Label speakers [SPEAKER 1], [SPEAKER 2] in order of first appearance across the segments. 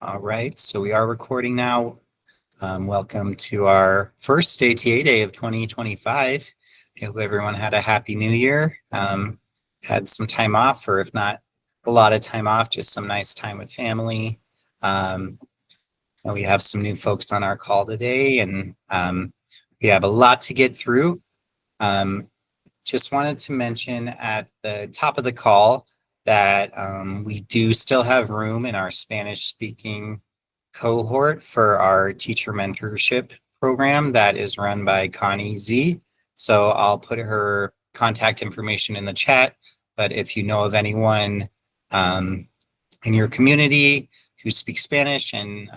[SPEAKER 1] All right, so we are recording now. Welcome to our first ATA day of 2025. I hope everyone had a happy new year. Had some time off, or if not a lot of time off, just some nice time with family. And we have some new folks on our call today, and we have a lot to get through. Just wanted to mention at the top of the call that we do still have room in our Spanish speaking cohort for our teacher mentorship program that is run by Connie Z. So I'll put her contact information in the chat. But if you know of anyone in your community who speaks Spanish and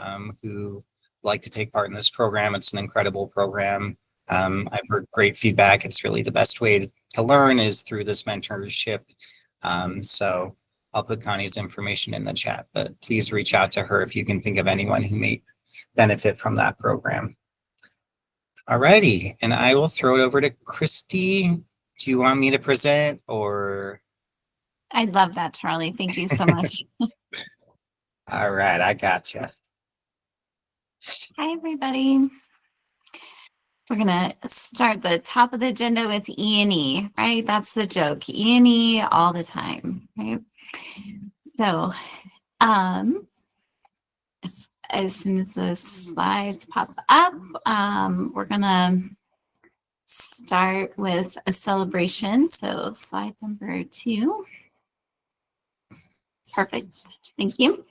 [SPEAKER 1] who like to take part in this program, it's an incredible program. I've heard great feedback. It's really the best way to learn is through this mentorship. So I'll put Connie's information in the chat, but please reach out to her if you can think of anyone who may benefit from that program. All righty, and I will throw it over to Christy. Do you want me to present or?
[SPEAKER 2] I love that, Charlie. Thank you so much.
[SPEAKER 1] All right, I gotcha.
[SPEAKER 2] Hi, everybody. We're going to start the top of the agenda with E&E, right? That's the joke. E&E all the time, right? So as soon as the slides pop up, we're going to start with a celebration. So slide number 2. Perfect. Thank you.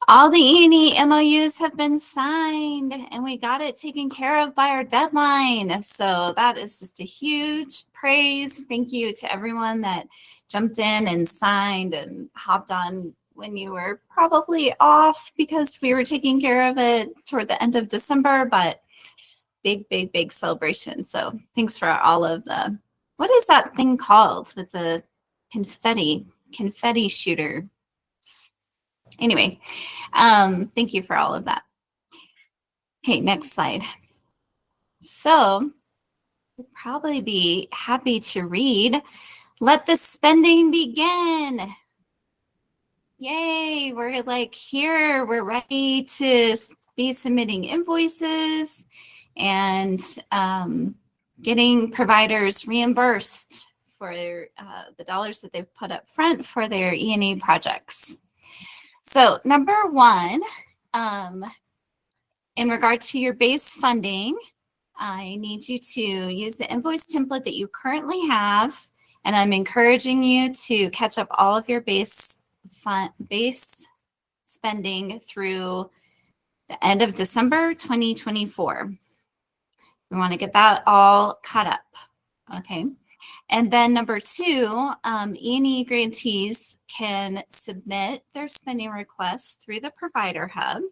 [SPEAKER 2] All the E&E MOUs have been signed and we got it taken care of by our deadline. So that is just a huge praise. Thank you to everyone that jumped in and signed and hopped on when you were probably off because we were taking care of it toward the end of December, but big, big, big celebration. So thanks for all of the, what is that thing called with the confetti shooter? Anyway, thank you for all of that. Okay, next slide. So you'll probably be happy to read, "Let the spending begin." Yay, we're like here, we're ready to be submitting invoices and getting providers reimbursed for the dollars that they've put up front for their E&E projects. So number 1, in regard to your base funding, I need you to use the invoice template that you currently have, and I'm encouraging you to catch up all of your base spending through the end of December 2024. We want to get that all caught up, okay? And then number 2, E&E grantees can submit their spending requests through the Provider Hub.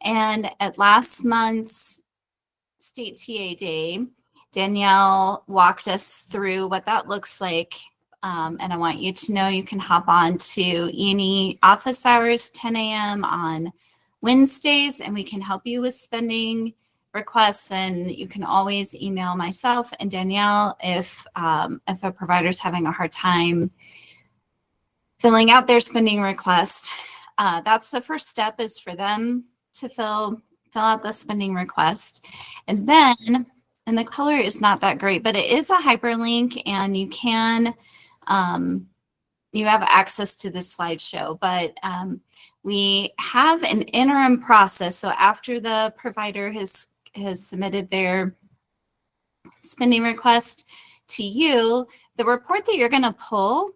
[SPEAKER 2] And at last month's State TA Day, Danielle walked us through what that looks like. And I want you to know you can hop on to E&E office hours, 10 a.m. on Wednesdays, and we can help you with spending requests, and you can always email myself and Danielle if a provider's having a hard time filling out their spending request. That's the first step, is for them to fill out the spending request. And then, and the color is not that great, but it is a hyperlink, and you can you have access to this slideshow, but we have an interim process. So after the provider has submitted their spending request to you, the report that you're going to pull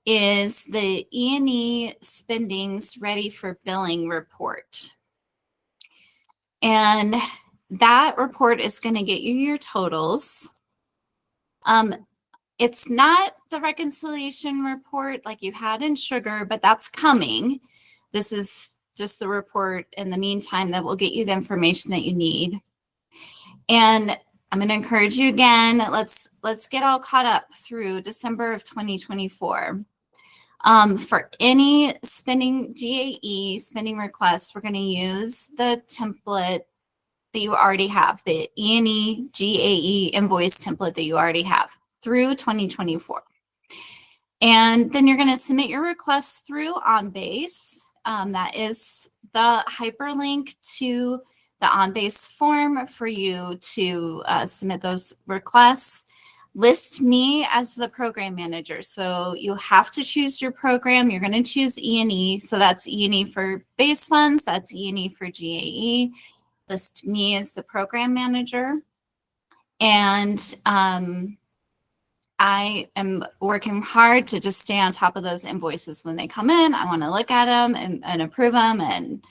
[SPEAKER 2] is the E&E spendings ready for billing report. And that report is going to get you your totals. It's not the reconciliation report like you had in Sugar, but that's coming. This is just the report in the meantime that will get you the information that you need. And I'm going to encourage you again, let's get all caught up through December of 2024. For any spending GAE spending requests, we're going to use the template that you already have, the E&E GAE invoice template that you already have through 2024. And then you're going to submit your requests through OnBase. that is the hyperlink to the on-base form for you to submit those requests. List me as the program manager. So you have to choose your program. You're going to choose E&E. So that's E&E for base funds. That's E&E for GAE. List me as the program manager. And I am working hard to just stay on top of those invoices when they come in. I want to look at them and approve them and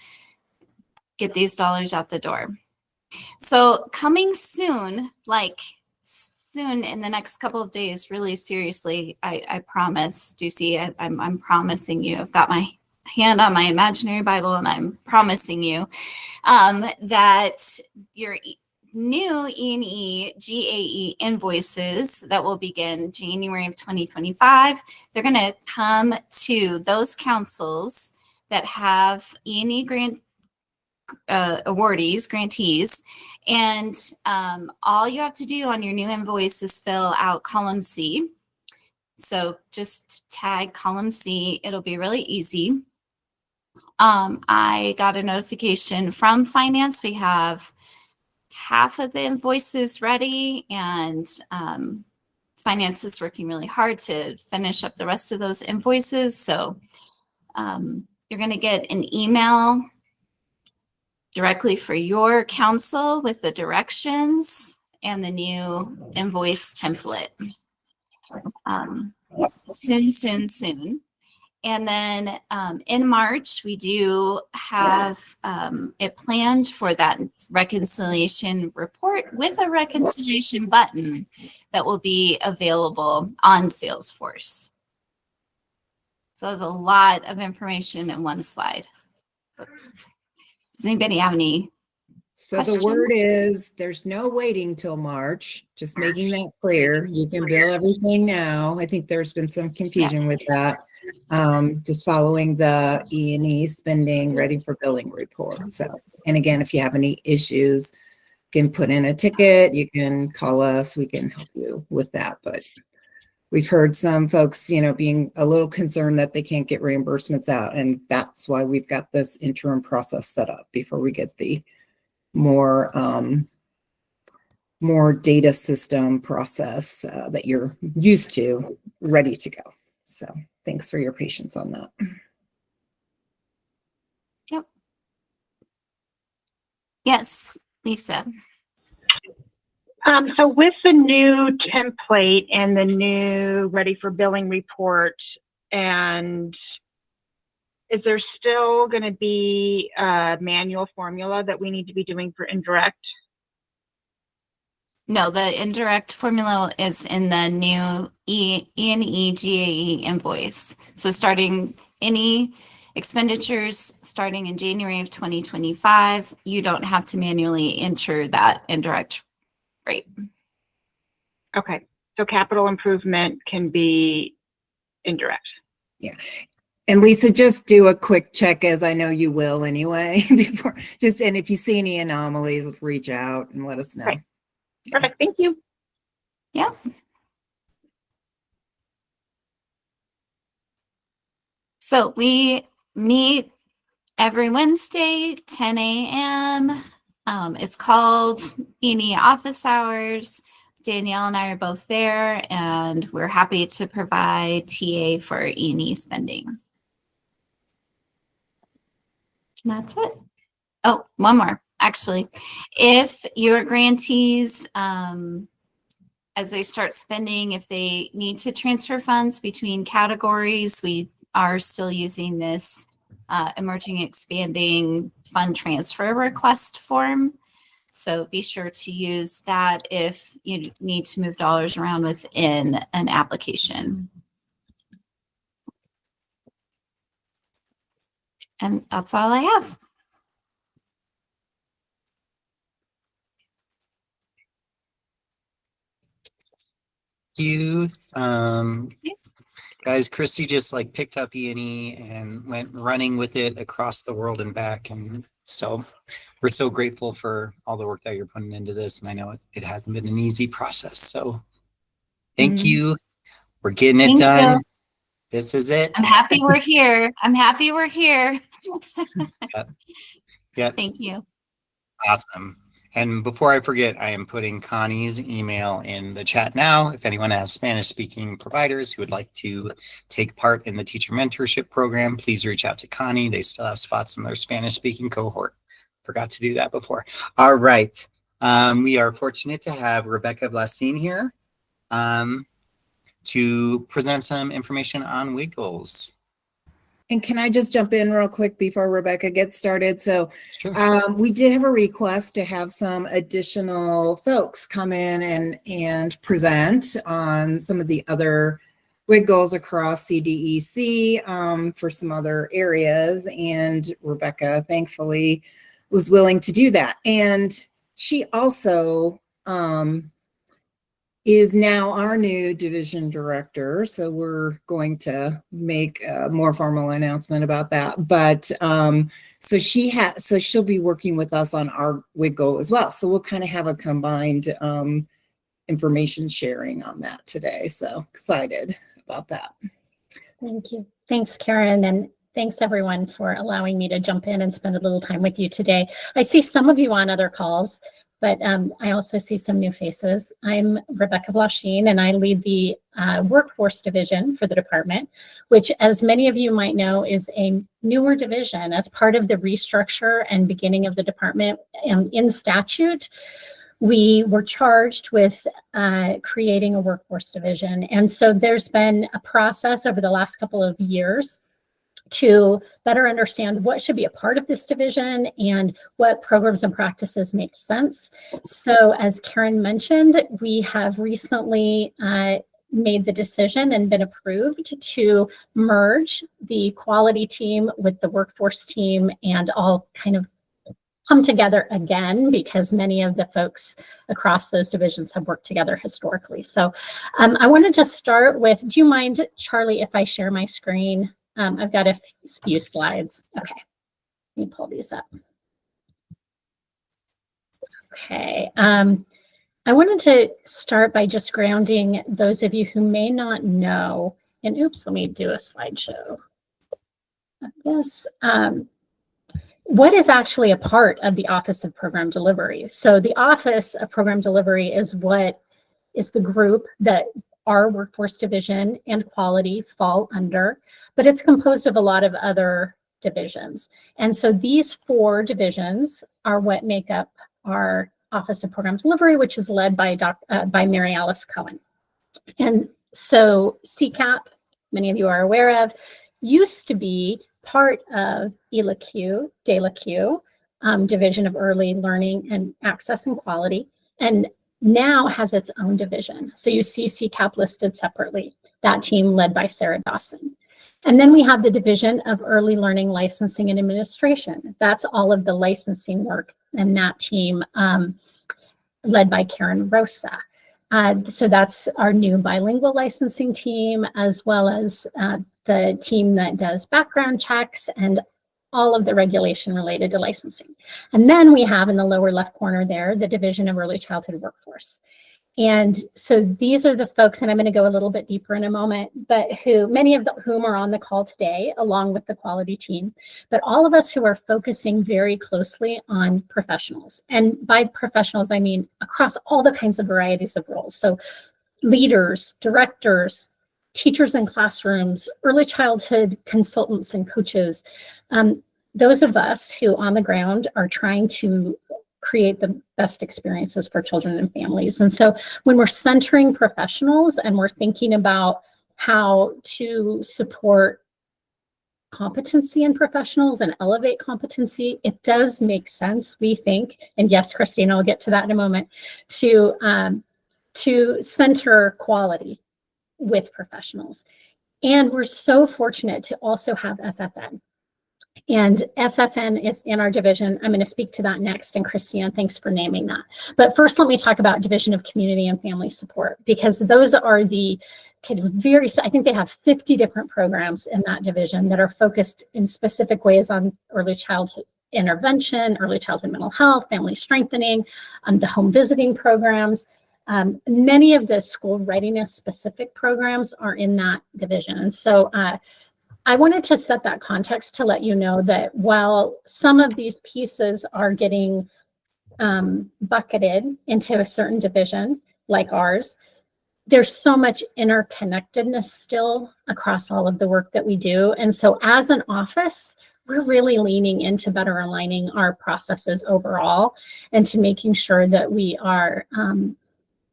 [SPEAKER 2] get these dollars out the door. So coming soon, like soon in the next couple of days, really seriously, I promise, Ducey, I'm promising you, I've got my hand on my imaginary Bible and I'm promising you that your new E&E GAE invoices that will begin January of 2025, they're going to come to those councils that have E&E grant awardees, grantees, and all you have to do on your new invoice is fill out column C. So just tag column C. It'll be really easy. I got a notification from finance. We have half of the invoices ready, and finance is working really hard to finish up the rest of those invoices. So you're going to get an email directly for your council with the directions and the new invoice template. Soon. And then in March, we do have it planned for that reconciliation report with a reconciliation button that will be available on Salesforce. So there's a lot of information in one slide. So, does anybody have any
[SPEAKER 3] So
[SPEAKER 2] questions?
[SPEAKER 3] the word is there's no waiting till March, just making that clear. You can bill everything now. I think there's been some confusion with that. Just following the E&E spending ready for billing report. So, and again, if you have any issues, you can put in a ticket, you can call us, we can help you with that. But we've heard some folks, being a little concerned that they can't get reimbursements out. And that's why we've got this interim process set up before we get the more data system process that you're used to ready to go. So thanks for your patience on that.
[SPEAKER 2] Yep. Yes, Lisa.
[SPEAKER 4] So with the new template and the new ready for billing report, and is there still going to be a manual formula that we need to be doing for indirect?
[SPEAKER 2] No, the indirect formula is in the new E&E GAE invoice. So starting any expenditures starting in January of 2025, you don't have to manually enter that indirect rate.
[SPEAKER 4] Okay, so capital improvement can be indirect.
[SPEAKER 3] Yeah. And Lisa, just do a quick check, as I know you will anyway, before and if you see any anomalies, reach out and let us know.
[SPEAKER 4] Right. Perfect. Thank you.
[SPEAKER 2] Yeah. So we meet every Wednesday, 10 a.m. It's called E&E Office Hours. Danielle and I are both there, and we're happy to provide TA for E&E spending. And that's it. Oh, one more, actually. If your grantees, as they start spending, if they need to transfer funds between categories, we are still using this emerging expanding fund transfer request form. So be sure to use that if you need to move dollars around within an application. And that's all I have.
[SPEAKER 1] You, guys, Christy just picked up E&E and went running with it across the world and back. And so we're so grateful for all the work that you're putting into this. And I know it hasn't been an easy process. So thank you. We're getting it done.
[SPEAKER 2] You.
[SPEAKER 1] This is it.
[SPEAKER 2] I'm happy we're here. I'm happy we're here.
[SPEAKER 1] Yep.
[SPEAKER 2] Thank you.
[SPEAKER 1] Awesome. And before I forget, I am putting Connie's email in the chat now. If anyone has Spanish speaking providers who would like to take part in the teacher mentorship program, please reach out to Connie. They still have spots in their Spanish speaking cohort. Forgot to do that before. All right. We are fortunate to have Rebecca Blasine here to present some information on Wiggles.
[SPEAKER 3] And can I just jump in real quick before Rebecca gets started? So
[SPEAKER 1] Sure.
[SPEAKER 3] we did have a request to have some additional folks come in and present on some of the other WIG goals across CDEC for some other areas. And Rebecca, thankfully, was willing to do that. And she also is now our new division director. So we're going to make a more formal announcement about that. But so she'll be working with us on our WIG goal as well. So we'll kind of have a combined information sharing on that today. So excited about that.
[SPEAKER 5] Thank you. Thanks, Karen. And thanks everyone for allowing me to jump in and spend a little time with you today. I see some of you on other calls, but I also see some new faces. I'm Rebecca Blasine, and I lead the workforce division for the department, which, as many of you might know, is a newer division as part of the restructure and beginning of the department. In statute, we were charged with creating a workforce division. And so there's been a process over the last couple of years to better understand what should be a part of this division and what programs and practices make sense. So as Karen mentioned, we have recently made the decision and been approved to merge the quality team with the workforce team and all kind of come together again, because many of the folks across those divisions have worked together historically. So I wanted to start with, do you mind, Charlie, if I share my screen? I've got a few slides. Okay, let me pull these up. Okay, I wanted to start by just grounding those of you who may not know, and oops, let me do a slideshow of this. What is actually a part of the Office of Program Delivery? So the Office of Program Delivery is what is the group that our workforce division and quality fall under, but it's composed of a lot of other divisions. And so these 4 divisions are what make up our Office of Program Delivery, which is led by Mary Alice Cohen. And so CCAP, many of you are aware of, used to be part of ELAQ, DELAQ, Division of Early Learning and Access and Quality, and now has its own division. So you see CCAP listed separately, that team led by Sarah Dawson. And then we have the Division of Early Learning Licensing and Administration. That's all of the licensing work, and that team led by Karen Rosa. So that's our new bilingual licensing team, as well as the team that does background checks and all of the regulation related to licensing. And then we have in the lower left corner there, the Division of Early Childhood Workforce. And so these are the folks, and I'm going to go a little bit deeper in a moment, but many of whom are on the call today, along with the quality team, but all of us who are focusing very closely on professionals. And by professionals, I mean across all the kinds of varieties of roles. So leaders, directors, teachers in classrooms, early childhood consultants and coaches, those of us who on the ground are trying to create the best experiences for children and families. And so when we're centering professionals and we're thinking about how to support competency in professionals and elevate competency, it does make sense, we think, and yes, Christina, I'll get to that in a moment, to center quality with professionals. And we're so fortunate to also have FFN. And FFN is in our division. I'm going to speak to that next. And Christina, thanks for naming that. But first, let me talk about Division of Community and Family Support, because those are the kind of I think they have 50 different programs in that division that are focused in specific ways on early childhood intervention, early childhood mental health, family strengthening, the home visiting programs. Many of the school readiness specific programs are in that division. And so I wanted to set that context to let you know that while some of these pieces are getting bucketed into a certain division like ours, there's so much interconnectedness still across all of the work that we do. And so as an office, we're really leaning into better aligning our processes overall and to making sure that we are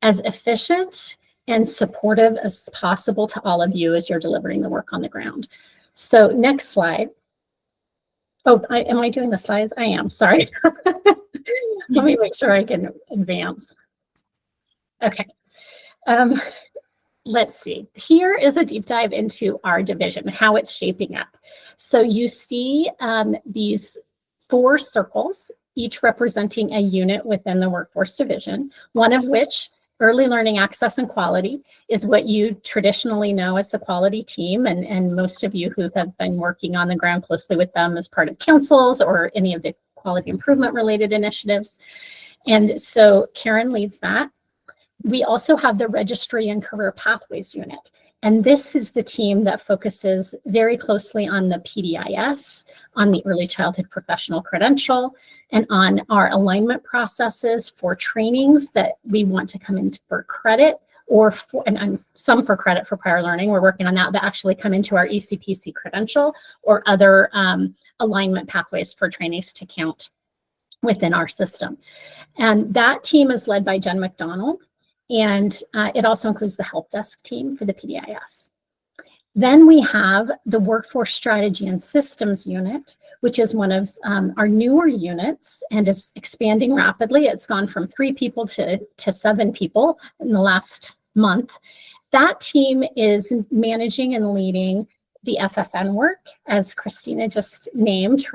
[SPEAKER 5] as efficient and supportive as possible to all of you as you're delivering the work on the ground. So next slide. Oh, am I doing the slides? I am, sorry. Let me make sure I can advance. Okay. Let's see. Here is a deep dive into our division, how it's shaping up. So you see these 4 circles, each representing a unit within the workforce division, one of which, early learning access and quality, is what you traditionally know as the quality team. And most of you who have been working on the ground closely with them as part of councils or any of the quality improvement related initiatives. And so Karen leads that. We also have the Registry and Career Pathways unit. And this is the team that focuses very closely on the PDIS, on the Early Childhood Professional Credential, and on our alignment processes for trainings that we want to come in for credit, or for, and some for credit for prior learning. We're working on that actually come into our ECPC credential, or other alignment pathways for trainees to count within our system. And that team is led by Jen McDonald. And it also includes the help desk team for the PDIS. Then we have the Workforce Strategy and Systems unit, which is one of our newer units and is expanding rapidly. It's gone from 3 people to 7 people in the last month. That team is managing and leading the FFN work, as Christina just named.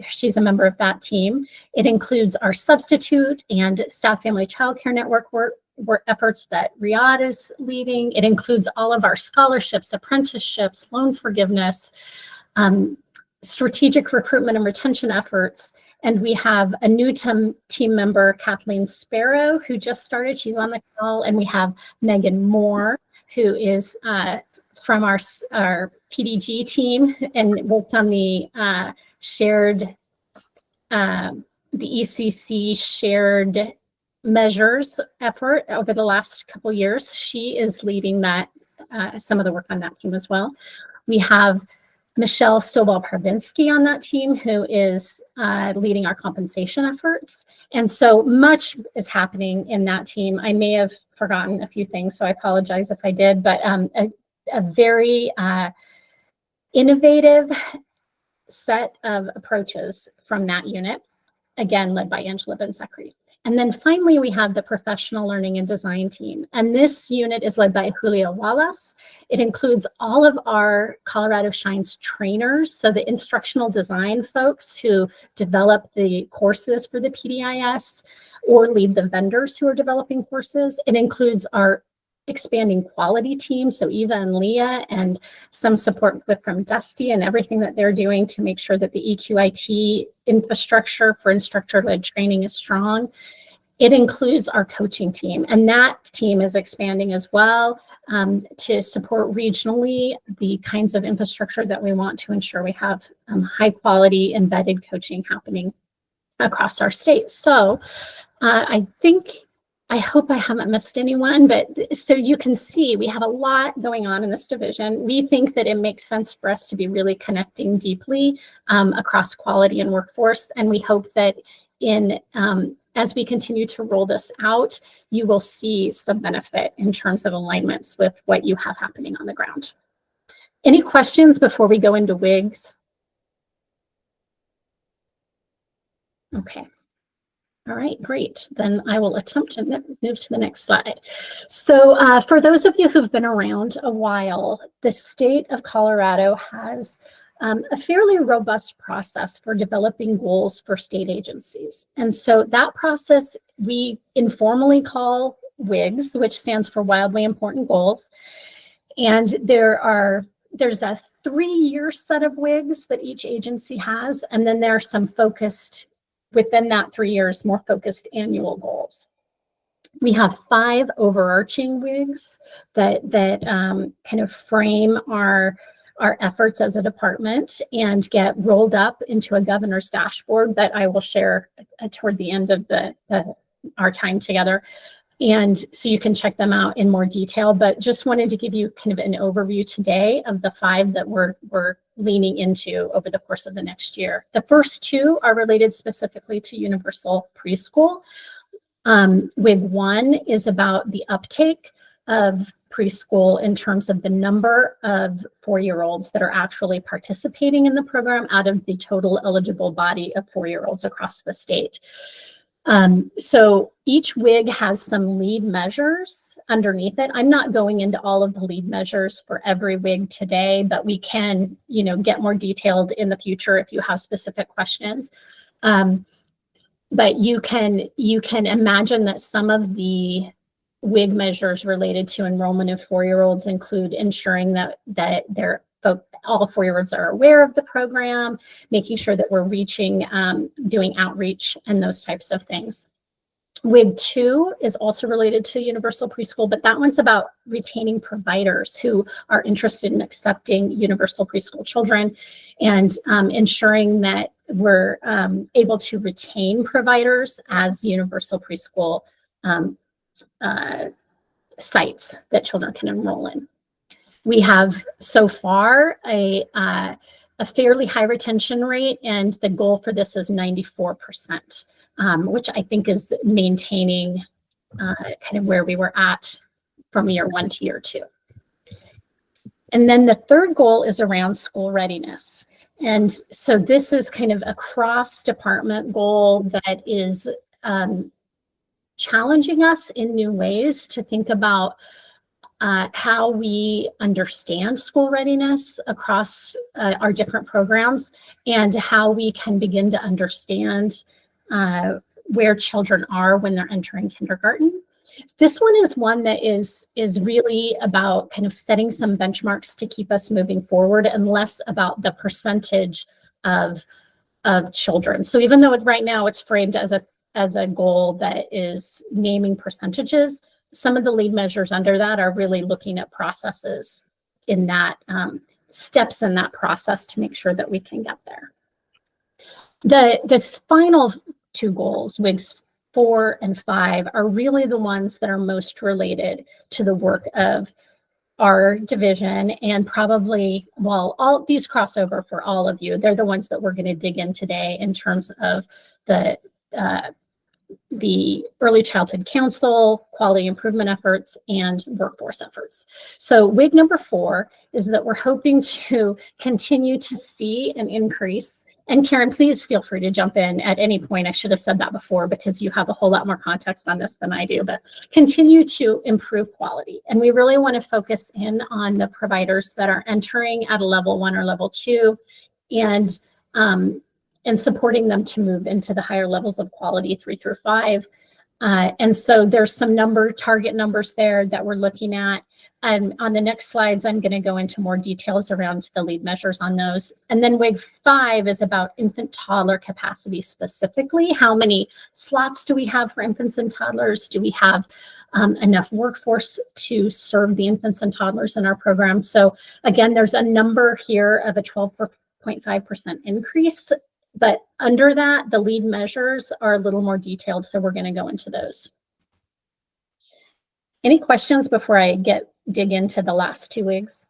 [SPEAKER 5] She's a member of that team. It includes our substitute and staff family childcare network work efforts that Riyadh is leading. It includes all of our scholarships, apprenticeships, loan forgiveness, strategic recruitment and retention efforts. And we have a new team member, Kathleen Sparrow, who just started. She's on the call. And we have Megan Moore, who is from our PDG team and worked on the the ECC shared measures effort over the last couple of years. She is leading that, some of the work on that team as well. We have Michelle Stovall-Parvinsky on that team, who is leading our compensation efforts. And so much is happening in that team. I may have forgotten a few things, so I apologize if I did, but a very innovative set of approaches from that unit, again, led by Angela Ben-Zakri. And then finally, we have the Professional Learning and Design team. And this unit is led by Julio Wallace. It includes all of our Colorado Shines trainers, so the instructional design folks who develop the courses for the PDIS or lead the vendors who are developing courses. It includes our expanding quality team, so Eva and Leah, and some support from Dusty and everything that they're doing to make sure that the EQIT infrastructure for instructor-led training is strong. It includes our coaching team, and that team is expanding as well to support regionally the kinds of infrastructure that we want to ensure we have high quality embedded coaching happening across our state. So I hope I haven't missed anyone, but so you can see we have a lot going on in this division. We think that it makes sense for us to be really connecting deeply across quality and workforce. And we hope that as we continue to roll this out, you will see some benefit in terms of alignments with what you have happening on the ground. Any questions before we go into WIGs? Okay. All right, great. Then I will attempt to move to the next slide. So for those of you who've been around a while, the state of Colorado has a fairly robust process for developing goals for state agencies. And so that process we informally call WIGs, which stands for Wildly Important Goals. And there's a 3-year set of WIGs that each agency has, and then there are some focused within that 3 years, more focused annual goals. We have 5 overarching WIGs that kind of frame our our efforts as a department and get rolled up into a governor's dashboard that I will share toward the end of our time together. And so you can check them out in more detail, but just wanted to give you kind of an overview today of the 5 that we're leaning into over the course of the next year. The first 2 are related specifically to universal preschool. WIG 1 is about the uptake of preschool in terms of the number of 4-year-olds that are actually participating in the program out of the total eligible body of 4-year-olds across the state. So each WIG has some lead measures underneath it. I'm not going into all of the lead measures for every WIG today, but we can, get more detailed in the future if you have specific questions. But you can imagine that some of the WIG measures related to enrollment of 4-year-olds include ensuring that all 4-year-olds are aware of the program, making sure that we're reaching, doing outreach and those types of things. WIG 2 is also related to universal preschool, but that one's about retaining providers who are interested in accepting universal preschool children and ensuring that we're able to retain providers as universal preschool sites that children can enroll in. We have so far a fairly high retention rate, and the goal for this is 94%, which I think is maintaining kind of where we were at from year 1 to year 2. And then the third goal is around school readiness. And so this is kind of a cross-department goal that is challenging us in new ways to think about how we understand school readiness across our different programs and how we can begin to understand where children are when they're entering kindergarten. This one is one that is really about kind of setting some benchmarks to keep us moving forward and less about the percentage of children. So even though right now it's framed as a goal that is naming percentages, some of the lead measures under that are really looking at processes in that, steps in that process to make sure that we can get there. The final 2 goals, WIGs 4 and 5, are really the ones that are most related to the work of our division, and probably, well, all these crossover for all of you. They're the ones that we're going to dig in today in terms of the early childhood council, quality improvement efforts, and workforce efforts. So WIG number 4 is that we're hoping to continue to see an increase. And Karen, please feel free to jump in at any point. I should have said that before because you have a whole lot more context on this than I do, but continue to improve quality. And we really want to focus in on the providers that are entering at a level 1 or level 2 and supporting them to move into the higher levels of quality 3 through 5. And so there's some target numbers there that we're looking at. And on the next slides, I'm going to go into more details around the lead measures on those. And then WIG 5 is about infant toddler capacity specifically. How many slots do we have for infants and toddlers? Do we have enough workforce to serve the infants and toddlers in our program? So again, there's a number here of a 12.5% increase. But under that, the lead measures are a little more detailed, so we're going to go into those. Any questions before I dig into the last 2 WIGs?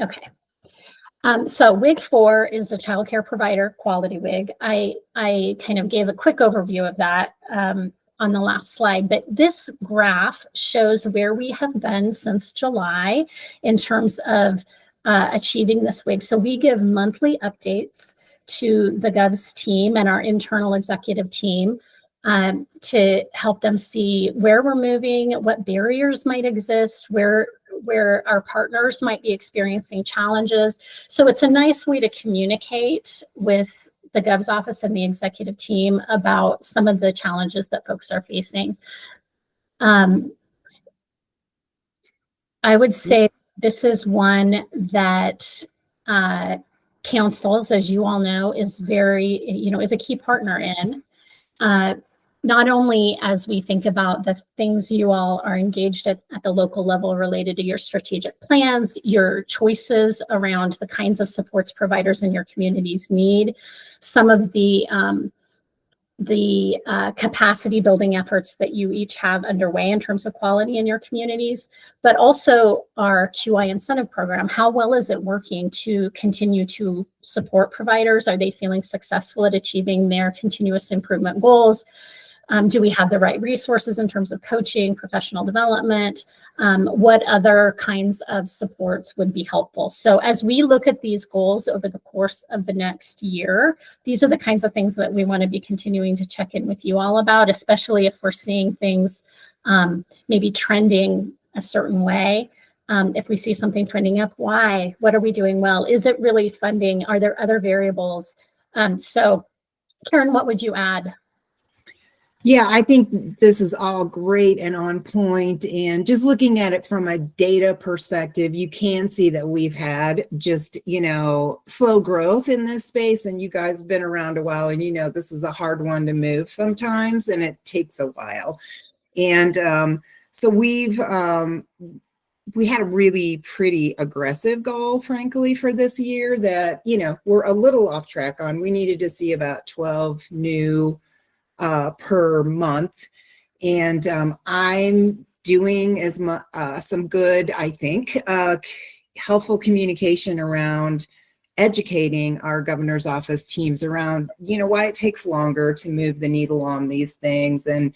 [SPEAKER 5] Okay. So WIG 4 is the child care provider quality WIG. I kind of gave a quick overview of that on the last slide, but this graph shows where we have been since July in terms of achieving this WIG. So we give monthly updates to the GOVS team and our internal executive team to help them see where we're moving, what barriers might exist, where our partners might be experiencing challenges. So it's a nice way to communicate with the GOVS office and the executive team about some of the challenges that folks are facing. I would say this is one that councils, as you all know, is very, is a key partner in. not only as we think about the things you all are engaged at the local level related to your strategic plans, your choices around the kinds of supports providers in your communities need, some of the capacity building efforts that you each have underway in terms of quality in your communities, but also our QI incentive program. How well is it working to continue to support providers? Are they feeling successful at achieving their continuous improvement goals? Do we have the right resources in terms of coaching, professional development? What other kinds of supports would be helpful? So as we look at these goals over the course of the next year, these are the kinds of things that we want to be continuing to check in with you all about, especially if we're seeing things maybe trending a certain way. If we see something trending up, why? What are we doing well? Is it really funding? Are there other variables? So Karen, what would you add?
[SPEAKER 3] Yeah, I think this is all great and on point. And just looking at it from a data perspective, you can see that we've had just, slow growth in this space. And you guys have been around a while, and this is a hard one to move sometimes, and it takes a while. And so we had a really pretty aggressive goal, frankly, for this year that, we're a little off track on. We needed to see about 12 new per month. And I'm doing some good, I think, helpful communication around educating our governor's office teams around, why it takes longer to move the needle on these things. And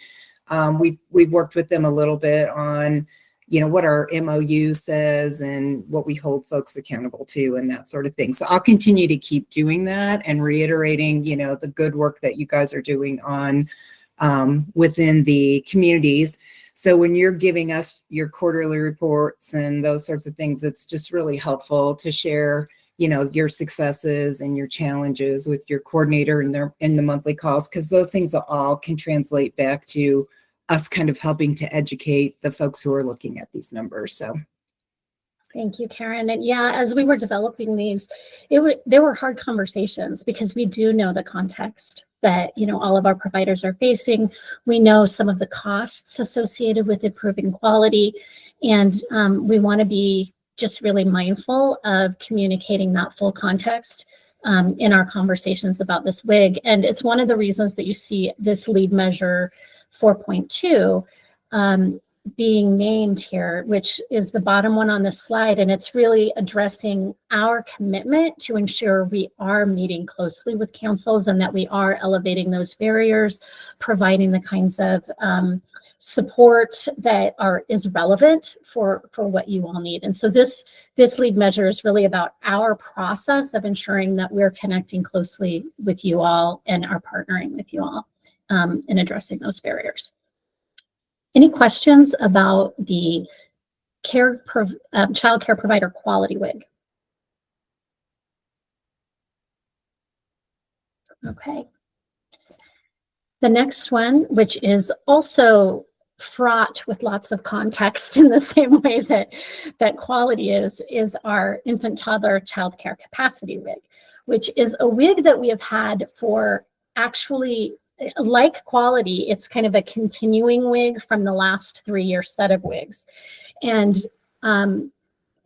[SPEAKER 3] we've worked with them a little bit on, what our MOU says and what we hold folks accountable to and that sort of thing. So I'll continue to keep doing that and reiterating, the good work that you guys are doing on within the communities. So when you're giving us your quarterly reports and those sorts of things, it's just really helpful to share, your successes and your challenges with your coordinator in the monthly calls, because those things all can translate back to us kind of helping to educate the folks who are looking at these numbers. So
[SPEAKER 5] thank you, Karen. And yeah, as we were developing these, there were hard conversations because we do know the context that, all of our providers are facing. We know some of the costs associated with improving quality, and we want to be just really mindful of communicating that full context in our conversations about this WIG. And it's one of the reasons that you see this lead measure 4.2 being named here, which is the bottom one on the slide. And it's really addressing our commitment to ensure we are meeting closely with councils and that we are elevating those barriers, providing the kinds of support that is relevant for what you all need. And so this lead measure is really about our process of ensuring that we're connecting closely with you all and are partnering with you all in addressing those barriers. Any questions about the child care provider quality WIG? Okay. The next one, which is also fraught with lots of context in the same way that quality is our infant toddler child care capacity WIG, which is a WIG that we have had for actually, like quality, it's kind of a continuing WIG from the last 3-year set of WIGs. And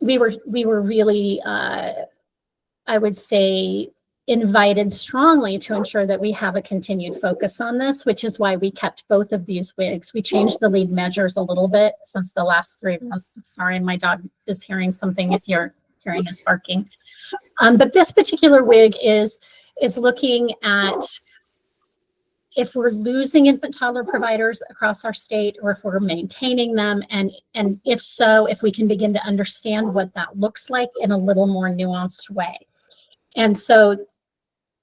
[SPEAKER 5] we were really, I would say, invited strongly to ensure that we have a continued focus on this, which is why we kept both of these WIGs. We changed the lead measures a little bit since the last 3 months. Sorry, my dog is hearing something if you're hearing us barking. But this particular WIG is looking at if we're losing infant toddler providers across our state or if we're maintaining them, and if so, if we can begin to understand what that looks like in a little more nuanced way. And so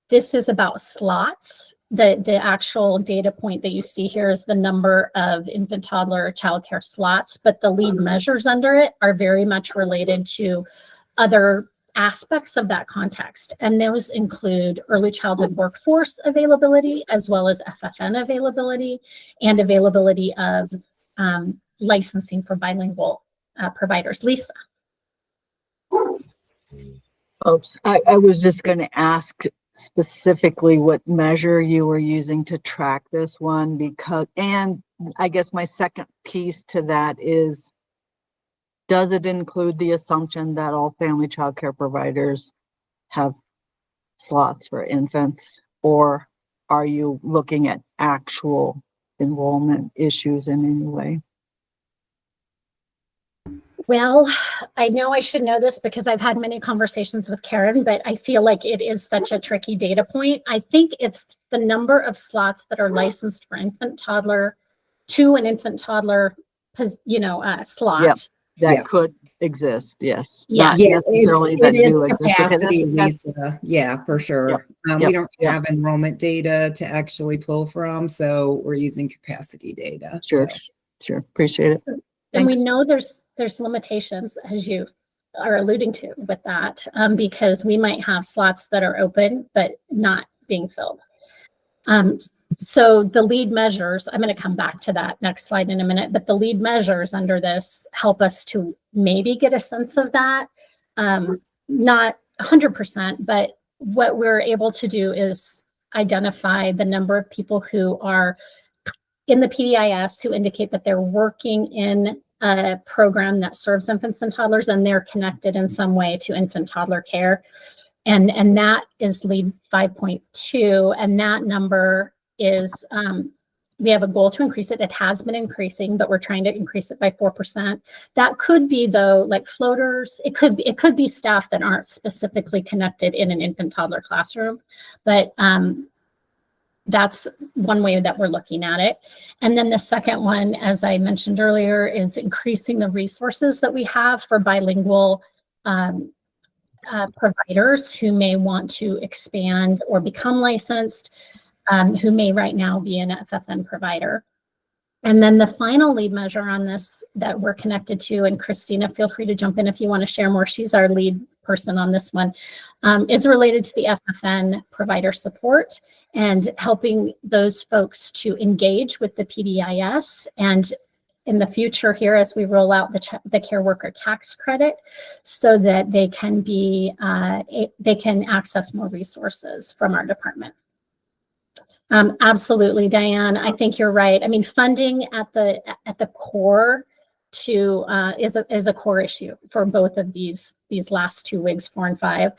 [SPEAKER 5] this is about slots. The actual data point that you see here is the number of infant toddler childcare slots, but the lead measures under it are very much related to other aspects of that context. And those include early childhood workforce availability, as well as FFN availability and availability of licensing for bilingual providers. Lisa.
[SPEAKER 6] Oops, I was just going to ask, specifically what measure you were using to track this one, because, and I guess my second piece to that is, does it include the assumption that all family child care providers have slots for infants, or are you looking at actual enrollment issues in any way?
[SPEAKER 5] Well, I know I should know this because I've had many conversations with Karen, but I feel like it is such a tricky data point. I think it's the number of slots that are licensed for infant toddler to an infant toddler, slot.
[SPEAKER 6] Yep. That
[SPEAKER 3] Yeah.
[SPEAKER 6] could exist, yes.
[SPEAKER 5] Yes.
[SPEAKER 6] Not
[SPEAKER 3] Yeah,
[SPEAKER 6] necessarily that
[SPEAKER 3] it is
[SPEAKER 6] do exist. Okay,
[SPEAKER 3] capacity,
[SPEAKER 6] that's-
[SPEAKER 3] Lisa. Yeah, for sure.
[SPEAKER 6] Yep,
[SPEAKER 3] We don't
[SPEAKER 6] yep.
[SPEAKER 3] have enrollment data to actually pull from, so we're using capacity data.
[SPEAKER 6] Sure,
[SPEAKER 3] so.
[SPEAKER 6] sure, appreciate it.
[SPEAKER 5] And we
[SPEAKER 6] Thanks.
[SPEAKER 5] know there's limitations, as you are alluding to with that, because we might have slots that are open but not being filled. So the lead measures, I'm going to come back to that next slide in a minute, but the lead measures under this help us to maybe get a sense of that. Not 100%, but what we're able to do is identify the number of people who are in the PDIS who indicate that they're working in a program that serves infants and toddlers, and they're connected in some way to infant toddler care. And that is lead 5.2. And that number is, we have a goal to increase it. It has been increasing, but we're trying to increase it by 4%. That could be, though, like floaters. It could be staff that aren't specifically connected in an infant toddler classroom, but that's one way that we're looking at it. And then the second one, as I mentioned earlier, is increasing the resources that we have for bilingual providers who may want to expand or become licensed, who may right now be an FFN provider. And then the final lead measure on this that we're connected to, and Christina, feel free to jump in if you want to share more, she's our lead person on this one, is related to the FFN provider support and helping those folks to engage with the PDIS, and in the future here as we roll out the care worker tax credit, so that they can be they can access more resources from our department. Absolutely, Diane. I think you're right. I mean, funding at the core to is a core issue for both of these last two WIGs, 4 and 5,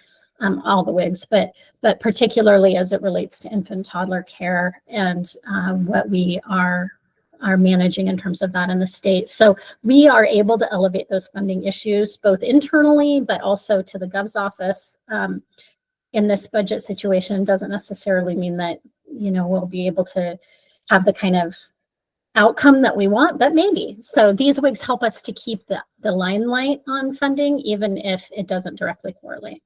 [SPEAKER 5] all the WIGs, but particularly as it relates to infant toddler care and what we are managing in terms of that in the state. So we are able to elevate those funding issues both internally, but also to the Gov's office. In this budget situation doesn't necessarily mean that, we'll be able to have the kind of outcome that we want, but maybe. So these WIGs help us to keep the limelight on funding, even if it doesn't directly correlate.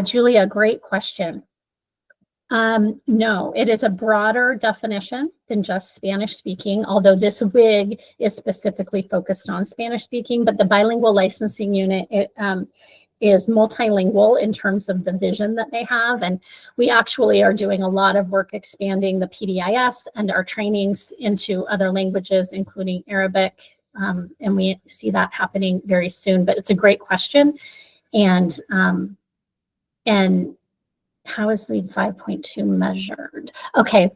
[SPEAKER 5] Julia, great question. No, it is a broader definition than just Spanish speaking, although this WIG is specifically focused on Spanish speaking, but the bilingual licensing unit is multilingual in terms of the vision that they have. And we actually are doing a lot of work expanding the PDIS and our trainings into other languages, including Arabic. And we see that happening very soon, but it's a great question. And how is lead 5.2 measured? Okay,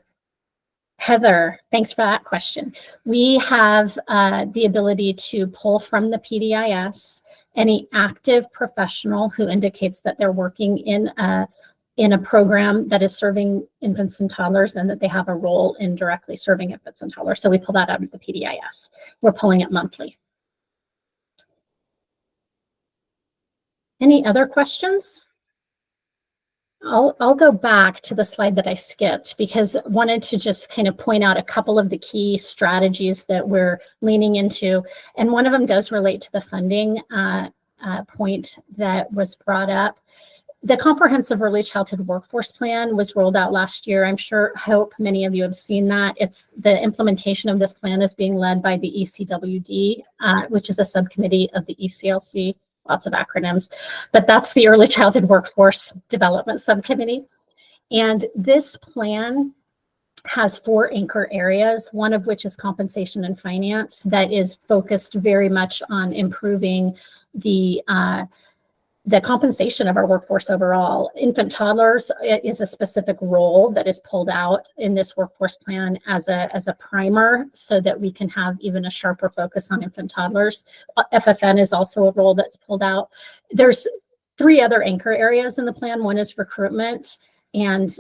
[SPEAKER 5] Heather, thanks for that question. We have the ability to pull from the PDIS any active professional who indicates that they're working in a program that is serving infants and toddlers and that they have a role in directly serving infants and toddlers. So we pull that out of the PDIS. We're pulling it monthly. Any other questions? I'll go back to the slide that I skipped because I wanted to just kind of point out a couple of the key strategies that we're leaning into. And one of them does relate to the funding point that was brought up. The Comprehensive Early Childhood Workforce Plan was rolled out last year. Hope many of you have seen that. It's the implementation of this plan is being led by the ECWD, which is a subcommittee of the ECLC. Lots of acronyms, but that's the Early Childhood Workforce Development Subcommittee. And this plan has 4 anchor areas, one of which is compensation and finance, that is focused very much on improving the the compensation of our workforce overall. Infant toddlers is a specific role that is pulled out in this workforce plan as a primer so that we can have even a sharper focus on infant toddlers. FFN is also a role that's pulled out. There's 3 other anchor areas in the plan. One is recruitment and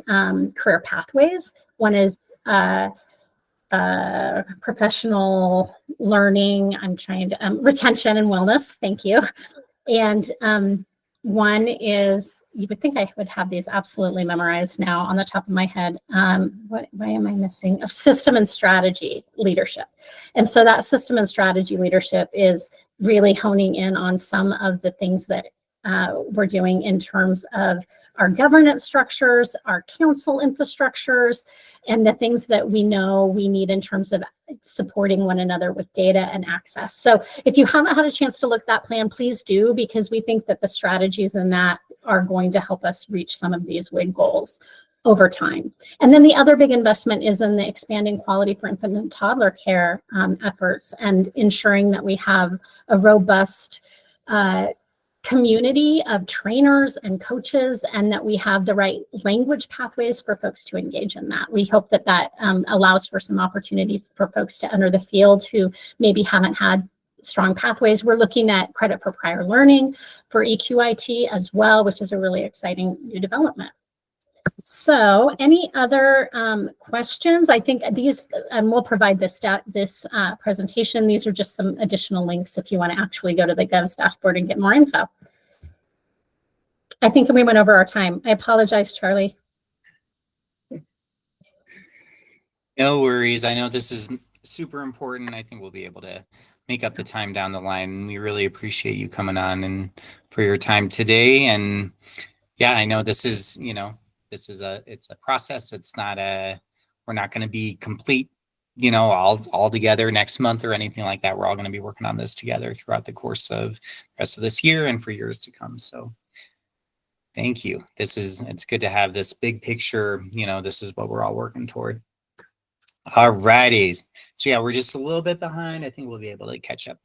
[SPEAKER 5] career pathways. One is professional learning. Retention and wellness. Thank you. And one is, you would think I would have these absolutely memorized now on the top of my head. Why am I missing? Of system and strategy leadership. And so that system and strategy leadership is really honing in on some of the things that we're doing in terms of our governance structures, our council infrastructures, and the things that we know we need in terms of supporting one another with data and access. So if you haven't had a chance to look at that plan, please do, because we think that the strategies in that are going to help us reach some of these WIG goals over time. And then the other big investment is in the expanding quality for infant and toddler care efforts and ensuring that we have a robust community of trainers and coaches, and that we have the right language pathways for folks to engage in that. We hope that that allows for some opportunity for folks to enter the field who maybe haven't had strong pathways. We're looking at credit for prior learning for EQIT as well, which is a really exciting new development. So any other questions? I think these, and we'll provide this presentation. These are just some additional links if you want to actually go to the Gov's dashboard and get more info. I think we went over our time. I apologize, Charlie.
[SPEAKER 1] No worries. I know this is super important. I think we'll be able to make up the time down the line. We really appreciate you coming on and for your time today. And yeah, I know this is, it's a process. It's not we're not going to be complete, all together next month or anything like that. We're all going to be working on this together throughout the course of the rest of this year and for years to come. So thank you. It's good to have this big picture. This is what we're all working toward. All righty. So yeah, we're just a little bit behind. I think we'll be able to catch up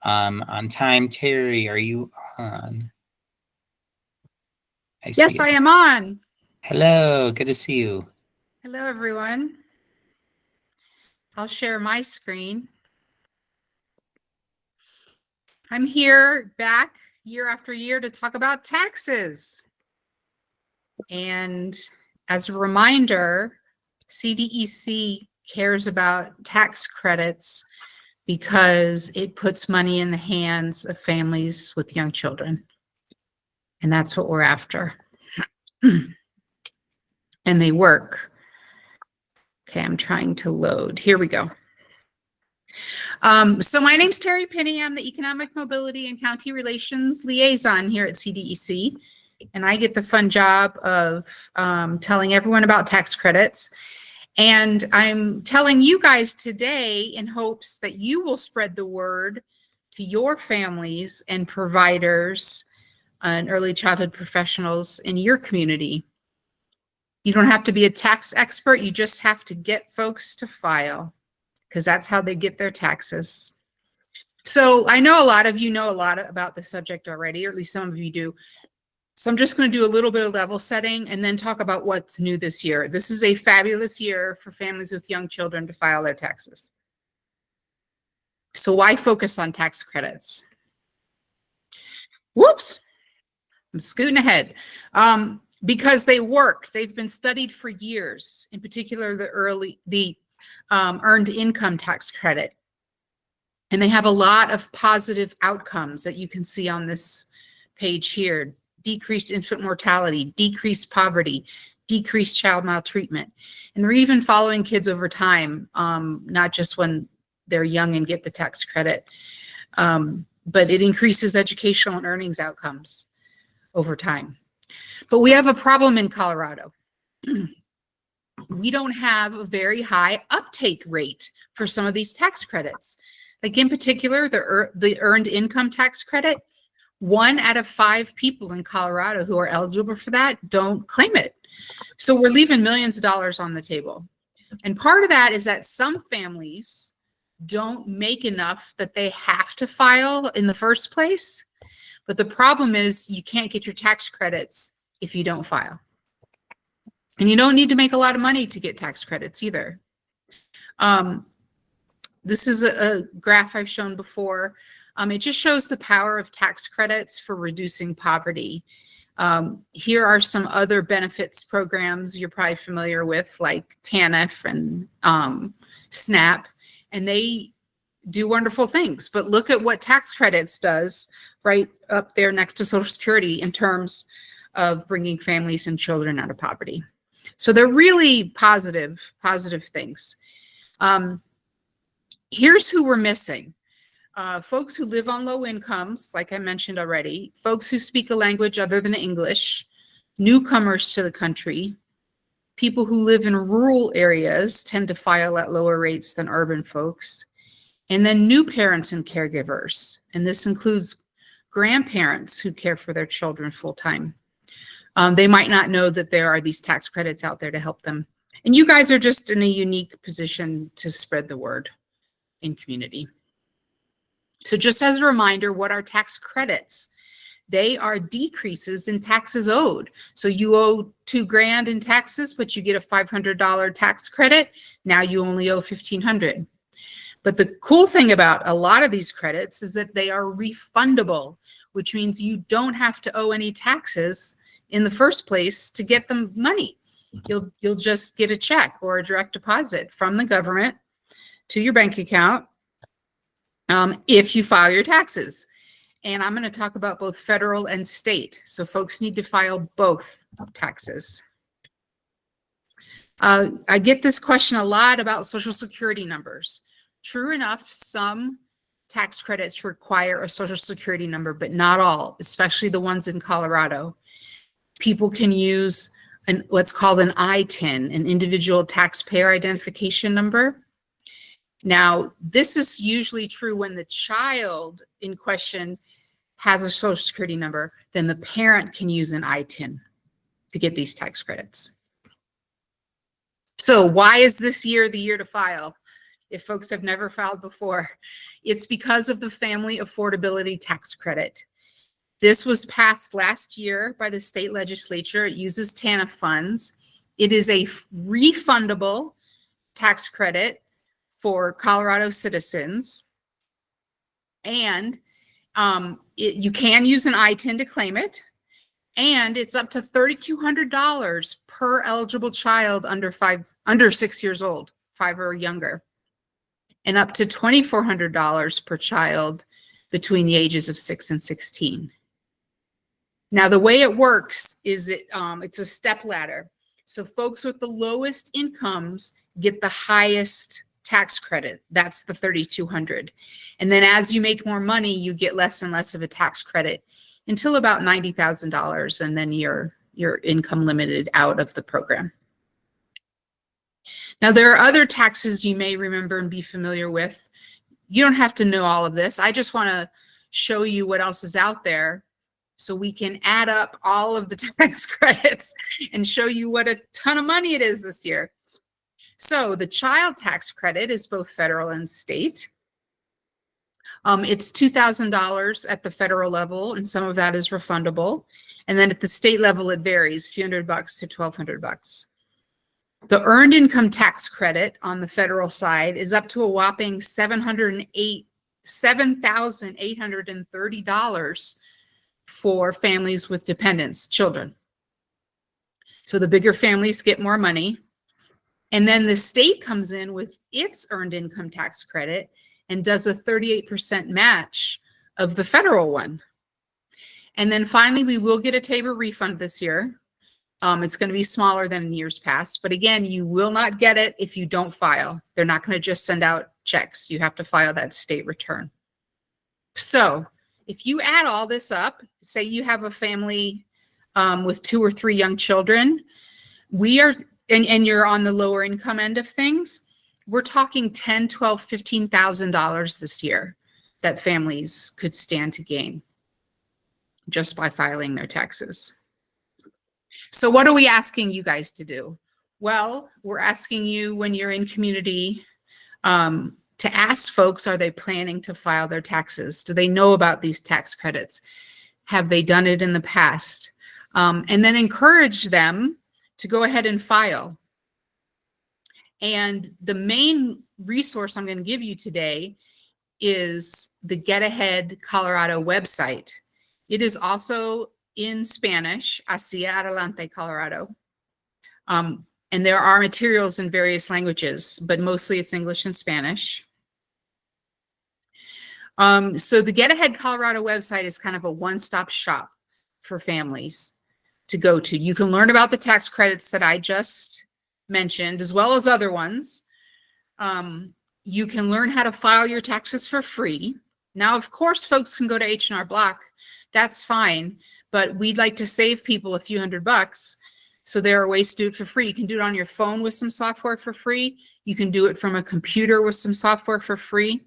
[SPEAKER 1] on time. Terry, are you on?
[SPEAKER 7] Yes, I am on.
[SPEAKER 1] Hello, good to see you.
[SPEAKER 7] Hello, everyone. I'll share my screen. I'm here back year after year to talk about taxes. And as a reminder, CDEC cares about tax credits because it puts money in the hands of families with young children. And that's what we're after. And they work. Okay, I'm trying to load. Here we go. So my name's Terry Penny. I'm the Economic Mobility and County Relations Liaison here at CDEC. And I get the fun job of telling everyone about tax credits. And I'm telling you guys today in hopes that you will spread the word to your families and providers and early childhood professionals in your community. You don't have to be a tax expert. You just have to get folks to file, because that's how they get their taxes. So I know a lot of you know a lot about the subject already, or at least some of you do. So I'm just going to do a little bit of level setting and then talk about what's new this year. This is a fabulous year for families with young children to file their taxes. So why focus on tax credits? Whoops, I'm scooting ahead. Because they work. They've been studied for years, in particular the earned income tax credit. And they have a lot of positive outcomes that you can see on this page here. Decreased infant mortality, decreased poverty, decreased child maltreatment. And they're even following kids over time, not just when they're young and get the tax credit, but it increases educational and earnings outcomes over time. But we have a problem in Colorado. We don't have a very high uptake rate for some of these tax credits. Like in particular, the earned income tax credit, 1 out of 5 people in Colorado who are eligible for that don't claim it. So we're leaving millions of dollars on the table. And part of that is that some families don't make enough that they have to file in the first place. But the problem is you can't get your tax credits if you don't file. And you don't need to make a lot of money to get tax credits either. This is a graph I've shown before. It just shows the power of tax credits for reducing poverty. Here are some other benefits programs you're probably familiar with, like TANF and SNAP, and they do wonderful things. But look at what tax credits does right up there next to Social Security in terms of bringing families and children out of poverty. So they're really positive things. Here's who we're missing. Folks who live on low incomes, like I mentioned already, folks who speak a language other than English, newcomers to the country, people who live in rural areas tend to file at lower rates than urban folks, and then new parents and caregivers. And this includes grandparents who care for their children full-time. They might not know that there are these tax credits out there to help them. And you guys are just in a unique position to spread the word in community. So just as a reminder, what are tax credits? They are decreases in taxes owed. So you owe $2,000 in taxes, but you get a $500 tax credit. Now you only owe $1,500. But the cool thing about a lot of these credits is that they are refundable, which means you don't have to owe any taxes in the first place to get the money. You'll just get a check or a direct deposit from the government to your bank account if you file your taxes. And I'm going to talk about both federal and state. So folks need to file both taxes. I get this question a lot about Social Security numbers. True enough, some tax credits require a Social Security number, but not all, especially the ones in Colorado. People can use what's called an ITIN, an individual taxpayer identification number. Now, this is usually true when the child in question has a Social Security number, then the parent can use an ITIN to get these tax credits. So why is this year the year to file? If folks have never filed before, it's because of the Family Affordability Tax Credit. This was passed last year by the state legislature. It uses TANF funds. It is a refundable tax credit for Colorado citizens. And you can use an ITIN to claim it. And it's up to $3,200 per eligible child under 6 years old, 5 or younger, and up to $2,400 per child between the ages of 6 and 16. Now, the way it works is it's a step ladder. So folks with the lowest incomes get the highest tax credit. That's the $3,200. And then as you make more money, you get less and less of a tax credit until about $90,000, and then your income limited out of the program. Now, there are other taxes you may remember and be familiar with. You don't have to know all of this. I just want to show you what else is out there so we can add up all of the tax credits and show you what a ton of money it is this year. So the child tax credit is both federal and state. It's $2,000 at the federal level, and some of that is refundable. And then at the state level, it varies, a few $100 to $1,200. The earned income tax credit on the federal side is up to a whopping $7,830 for families with dependents, children. So the bigger families get more money. And then the state comes in with its earned income tax credit and does a 38% match of the federal one. And then finally, we will get a TABOR refund this year. It's going to be smaller than in years past. But again, you will not get it if you don't file. They're not going to just send out checks. You have to file that state return. So if you add all this up, say you have a family with 2 or 3 young children, and you're on the lower income end of things, we're talking $10,000, $12,000, $15,000 this year that families could stand to gain just by filing their taxes. So what are we asking you guys to do? Well, we're asking you when you're in community to ask folks, are they planning to file their taxes? Do they know about these tax credits? Have they done it in the past? And then encourage them to go ahead and file. And the main resource I'm going to give you today is the Get Ahead Colorado website. It is also in Spanish, Hacia Adelante Colorado. And there are materials in various languages, but mostly it's English and Spanish. So the Get Ahead Colorado website is kind of a one-stop shop for families to go to. You can learn about the tax credits that I just mentioned, as well as other ones. You can learn how to file your taxes for free. Now, of course, folks can go to H&R Block. That's fine, but we'd like to save people a few $100. So there are ways to do it for free. You can do it on your phone with some software for free. You can do it from a computer with some software for free.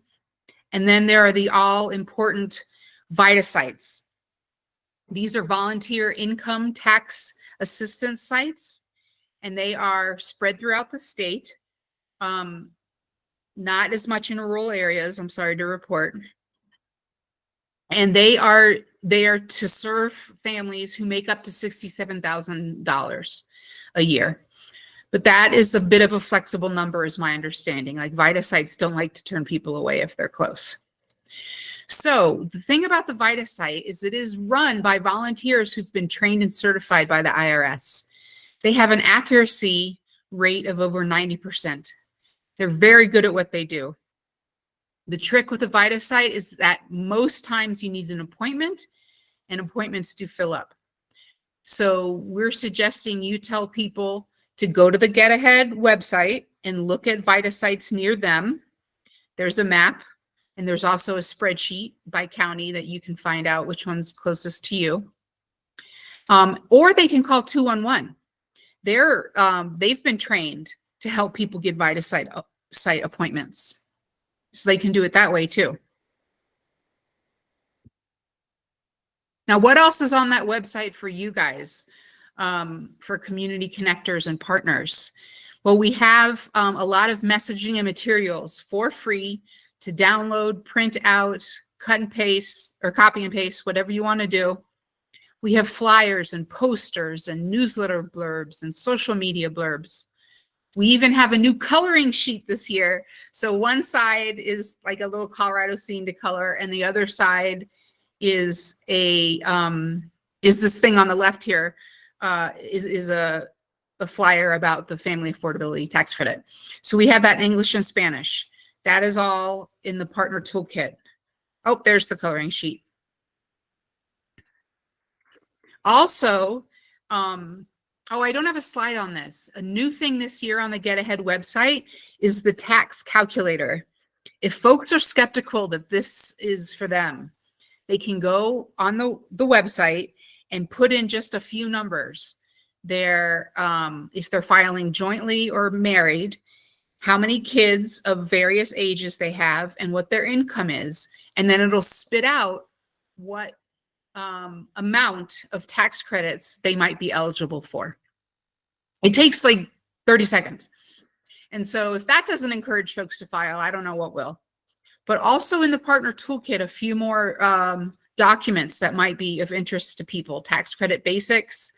[SPEAKER 7] And then there are the all-important VITA sites. These are volunteer income tax assistance sites, and they are spread throughout the state. Not as much in rural areas, I'm sorry to report. And they are to serve families who make up to $67,000 a year. But that is a bit of a flexible number, is my understanding. Like VITA sites don't like to turn people away if they're close. So the thing about the VITA site is it is run by volunteers who've been trained and certified by the IRS. They have an accuracy rate of over 90%. They're very good at what they do. The trick with the VITA site is that most times you need an appointment, and appointments do fill up. So we're suggesting you tell people to go to the Get Ahead website and look at VITA sites near them. There's a map, and there's also a spreadsheet by county that you can find out which one's closest to you. Or they can call 211. They've been trained to help people get VITA site appointments. So they can do it that way too. Now, what else is on that website for you guys, for community connectors and partners? Well, we have a lot of messaging and materials for free to download, print out, cut and paste, or copy and paste, whatever you want to do. We have flyers and posters and newsletter blurbs and social media blurbs. We even have a new coloring sheet this year. So one side is like a little Colorado scene to color, and the other side is this thing on the left here, is a flyer about the family affordability tax credit. So we have that in English and Spanish. That is all in the partner toolkit. Oh, there's the coloring sheet. Also, I don't have a slide on this. A new thing this year on the Get Ahead website is the tax calculator. If folks are skeptical that this is for them, they can go on the website and put in just a few numbers. If they're filing jointly or married, how many kids of various ages they have and what their income is. And then it'll spit out what amount of tax credits they might be eligible for. It takes like 30 seconds. And so if that doesn't encourage folks to file, I don't know what will. But also in the partner toolkit, a few more documents that might be of interest to people. Tax credit basics,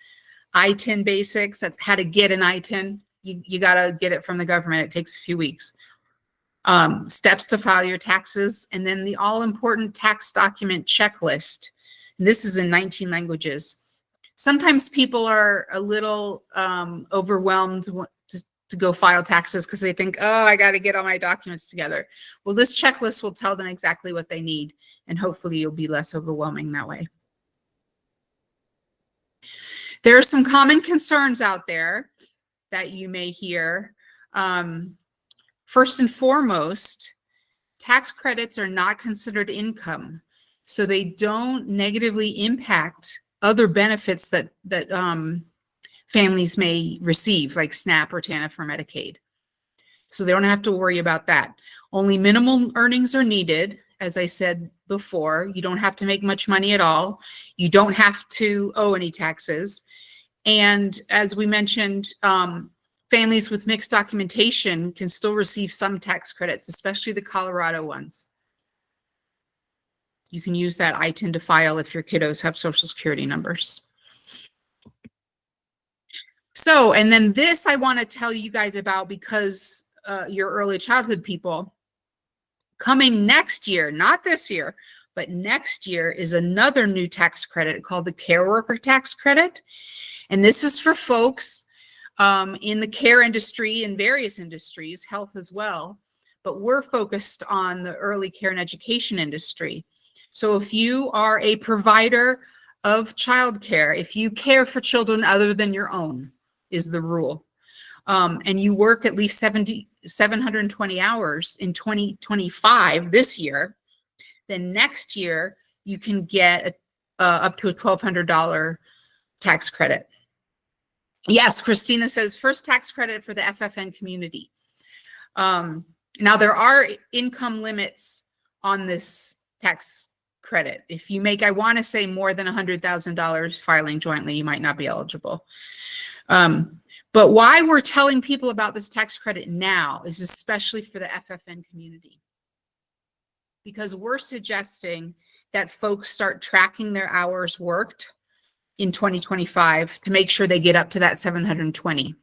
[SPEAKER 7] ITIN basics, that's how to get an ITIN. You got to get it from the government. It takes a few weeks. Steps to file your taxes, and then the all-important tax document checklist. And this is in 19 languages. Sometimes people are a little overwhelmed to go file taxes because they think, oh, I got to get all my documents together. Well, this checklist will tell them exactly what they need, and hopefully you'll be less overwhelming that way. There are some common concerns out there that you may hear. First and foremost, tax credits are not considered income, so they don't negatively impact other benefits that families may receive, like SNAP or TANF for Medicaid. So they don't have to worry about that. Only minimal earnings are needed. As I said before, you don't have to make much money at all. You don't have to owe any taxes. And as we mentioned, families with mixed documentation can still receive some tax credits, especially the Colorado ones. You can use that ITIN to file if your kiddos have social security numbers. So, and then this I want to tell you guys about because you're early childhood people. Coming next year, not this year, but next year is another new tax credit called the Care Worker Tax Credit. And this is for folks in the care industry and various industries, health as well. But we're focused on the early care and education industry. So if you are a provider of childcare, if you care for children other than your own, is the rule. And you work at least 720 hours in 2025 this year, then next year you can get up to a $1,200 tax credit. Yes, Christina says first tax credit for the FFN community. Now there are income limits on this tax credit. If you make, I want to say more than $100,000 filing jointly, you might not be eligible. But why we're telling people about this tax credit now is especially for the FFN community. Because we're suggesting that folks start tracking their hours worked in 2025 to make sure they get up to that 720.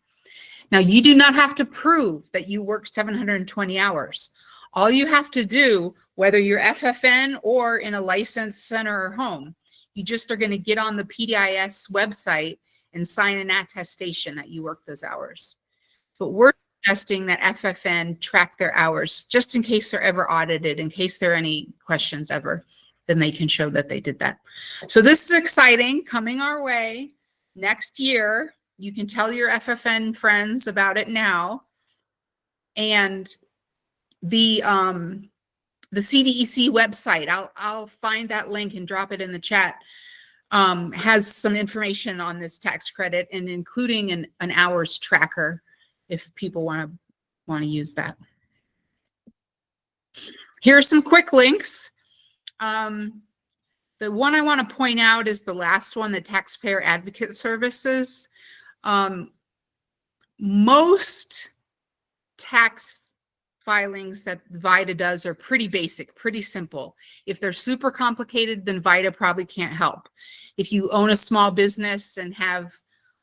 [SPEAKER 7] Now, you do not have to prove that you worked 720 hours. All you have to do, whether you're FFN or in a licensed center or home, you just are going to get on the PDIS website and sign an attestation that you worked those hours. But we're suggesting that FFN track their hours just in case they're ever audited, in case there are any questions ever, then they can show that they did that. So this is exciting, coming our way next year. You can tell your FFN friends about it now. And the CDEC website, I'll find that link and drop it in the chat, has some information on this tax credit and including an hours tracker if people want to use that. Here are some quick links. The one I want to point out is the last one, the Taxpayer Advocate Services. Most tax filings that VITA does are pretty basic, pretty simple. If they're super complicated, then VITA probably can't help. If you own a small business and have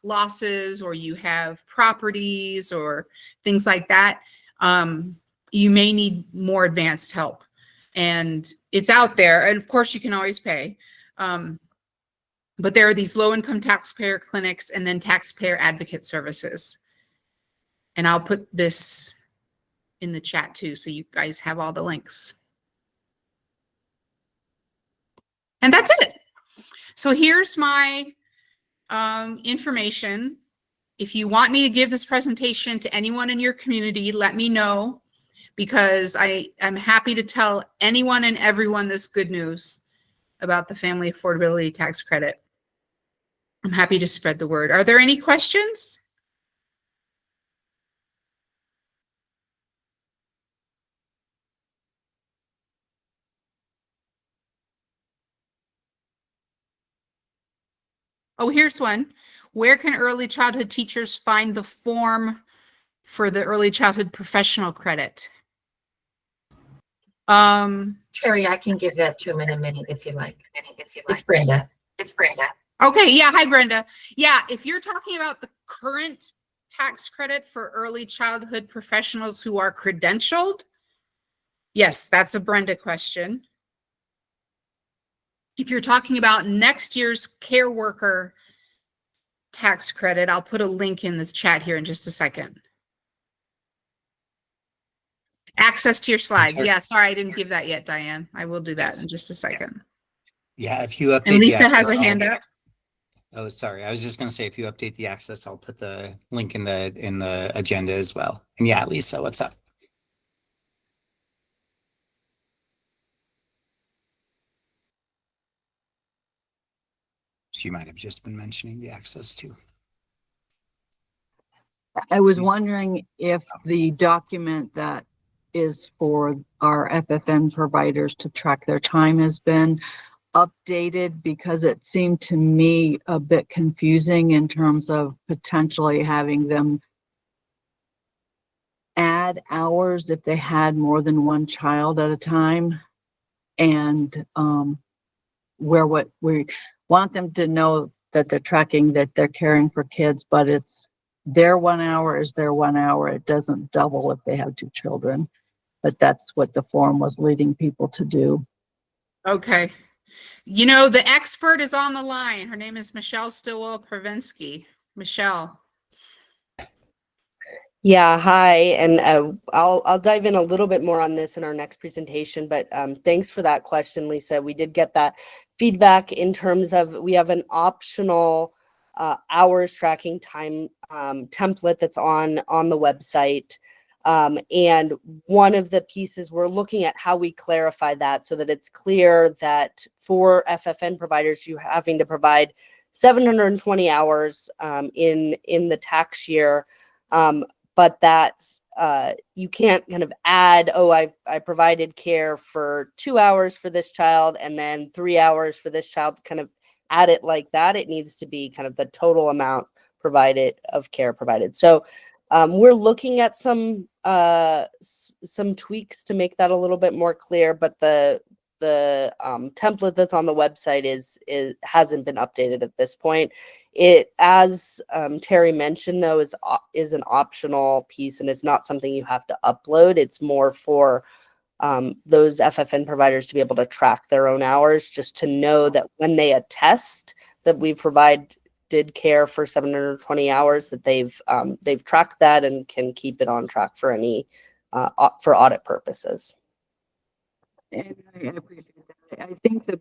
[SPEAKER 7] losses, or you have properties or things like that, you may need more advanced help. And it's out there. And of course, you can always pay. But there are these low-income taxpayer clinics and then taxpayer advocate services. And I'll put this in the chat too, so you guys have all the links. And that's it. So here's my information. If you want me to give this presentation to anyone in your community, let me know, because I am happy to tell anyone and everyone this good news about the Family Affordability Tax Credit. I'm happy to spread the word. Are there any questions? Oh, here's one. Where can early childhood teachers find the form for the early childhood professional credit?
[SPEAKER 8] Terry, I can give that to him in a minute if you like. It's Brenda.
[SPEAKER 7] Okay, yeah, hi Brenda. Yeah, if you're talking about the current tax credit for early childhood professionals who are credentialed, yes, that's a Brenda question. If you're talking about next year's care worker tax credit, I'll put a link in this chat here in just a second. Access to your slides. Yeah, sorry, I didn't give that yet, Diane. I will do that in just a second.
[SPEAKER 1] Yeah, if you update
[SPEAKER 7] And Lisa
[SPEAKER 1] the
[SPEAKER 7] has
[SPEAKER 1] access,
[SPEAKER 7] a hand up.
[SPEAKER 1] Oh, sorry. I was just going to say, if you update the access, I'll put the link in the agenda as well. And yeah, Lisa, what's up? She might have just been mentioning the access too.
[SPEAKER 6] I was
[SPEAKER 1] Please.
[SPEAKER 6] wondering if the document that is for our FFN providers to track their time has been updated, because it seemed to me a bit confusing in terms of potentially having them add hours if they had more than one child at a time. and what we want them to know that they're tracking, that they're caring for kids, but it's their 1 hour is their 1 hour. It doesn't double if they have 2 children, but that's what the form was leading people to do.
[SPEAKER 7] Okay. You know, the expert is on the line. Her name is Michelle Stillwell-Pravensky. Michelle.
[SPEAKER 9] Yeah, hi, and I'll dive in a little bit more on this in our next presentation, but thanks for that question, Lisa. We did get that feedback in terms of we have an optional hours tracking time template that's on the website. And one of the pieces we're looking at how we clarify that so that it's clear that for FFN providers, you having to provide 720 hours in the tax year. But that's you can't kind of add, oh, I provided care for 2 hours for this child and then 3 hours for this child, kind of add it like that. It needs to be kind of the total amount provided of care provided. So we're looking at some tweaks to make that a little bit more clear, but the template that's on the website hasn't been updated at this point. It, as Terry mentioned, though, is an optional piece, and it's not something you have to upload. It's more for those FFN providers to be able to track their own hours, just to know that when they attest that we did care for 720 hours, that they've tracked that and can keep it on track for any for audit purposes.
[SPEAKER 6] And I appreciate that. I think the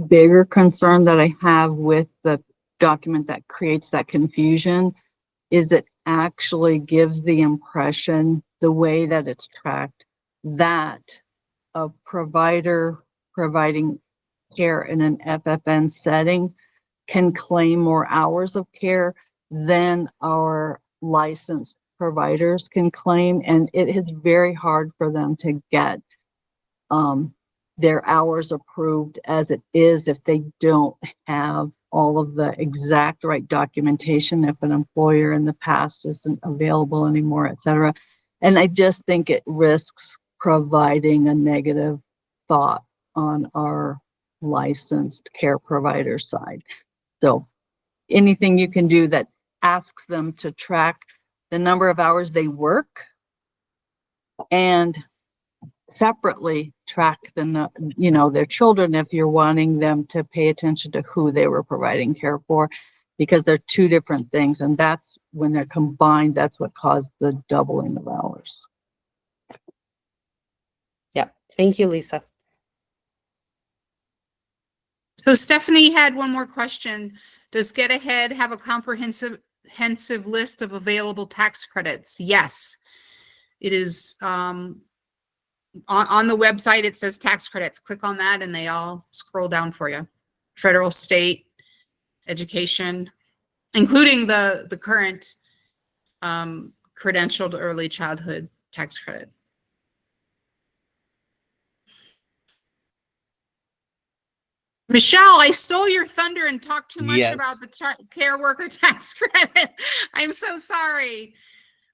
[SPEAKER 6] bigger concern that I have with the document that creates that confusion is it actually gives the impression, the way that it's tracked, that a provider providing care in an FFN setting can claim more hours of care than our licensed providers can claim. And it is very hard for them to get their hours approved as it is if they don't have all of the exact right documentation, if an employer in the past isn't available anymore, et cetera. And I just think it risks providing a negative thought on our licensed care provider side. So anything you can do that asks them to track the number of hours they work and separately track their children, if you're wanting them to pay attention to who they were providing care for, because they're two different things. And that's when they're combined, that's what caused the doubling of hours.
[SPEAKER 9] Yeah. Thank you, Lisa.
[SPEAKER 7] So Stephanie had one more question. Does Get Ahead have a comprehensive list of available tax credits? Yes. It is on the website. It says tax credits. Click on that and they all scroll down for you. Federal, state, education, including the current credentialed early childhood tax credit. Michelle, I stole your thunder and talked too much about the care worker tax credit. I'm so sorry.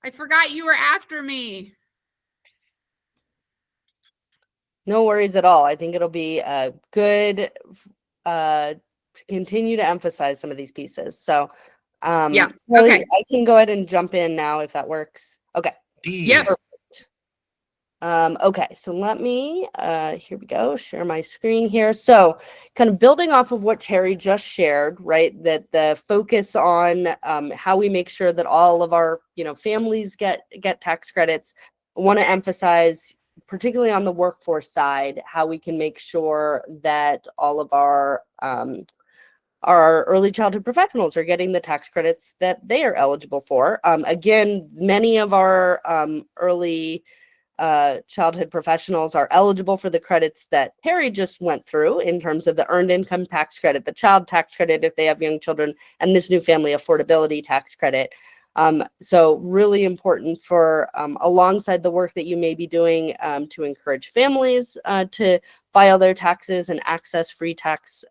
[SPEAKER 7] I forgot you were after me.
[SPEAKER 9] No worries at all. I think it'll be good to continue to emphasize some of these pieces. So
[SPEAKER 7] yeah,
[SPEAKER 9] Charlie,
[SPEAKER 7] okay.
[SPEAKER 9] I can go ahead and jump in now if that works. Okay.
[SPEAKER 7] Yes.
[SPEAKER 9] Okay, so let me, here we go, share my screen here. So kind of building off of what Terry just shared, right, that the focus on how we make sure that all of our, families get tax credits. I want to emphasize, particularly on the workforce side, how we can make sure that all of our early childhood professionals are getting the tax credits that they are eligible for. Again, many of our early childhood professionals are eligible for the credits that Terry just went through in terms of the earned income tax credit, the child tax credit if they have young children, and this new family affordability tax credit. So really important for alongside the work that you may be doing to encourage families to file their taxes and access free tax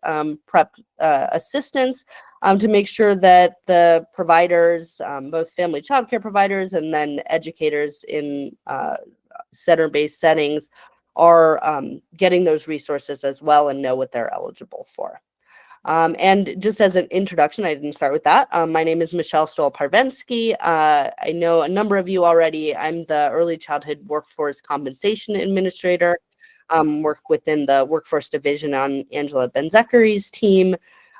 [SPEAKER 9] prep assistance, to make sure that the providers, both family child care providers and then educators in center-based settings, are getting those resources as well and know what they're eligible for. And just as an introduction, I didn't start with that. My name is Michelle Stoll-Parvensky. I know a number of you already. I'm the Early Childhood Workforce Compensation Administrator. Work within the Workforce Division on Angela Benzekeri's team.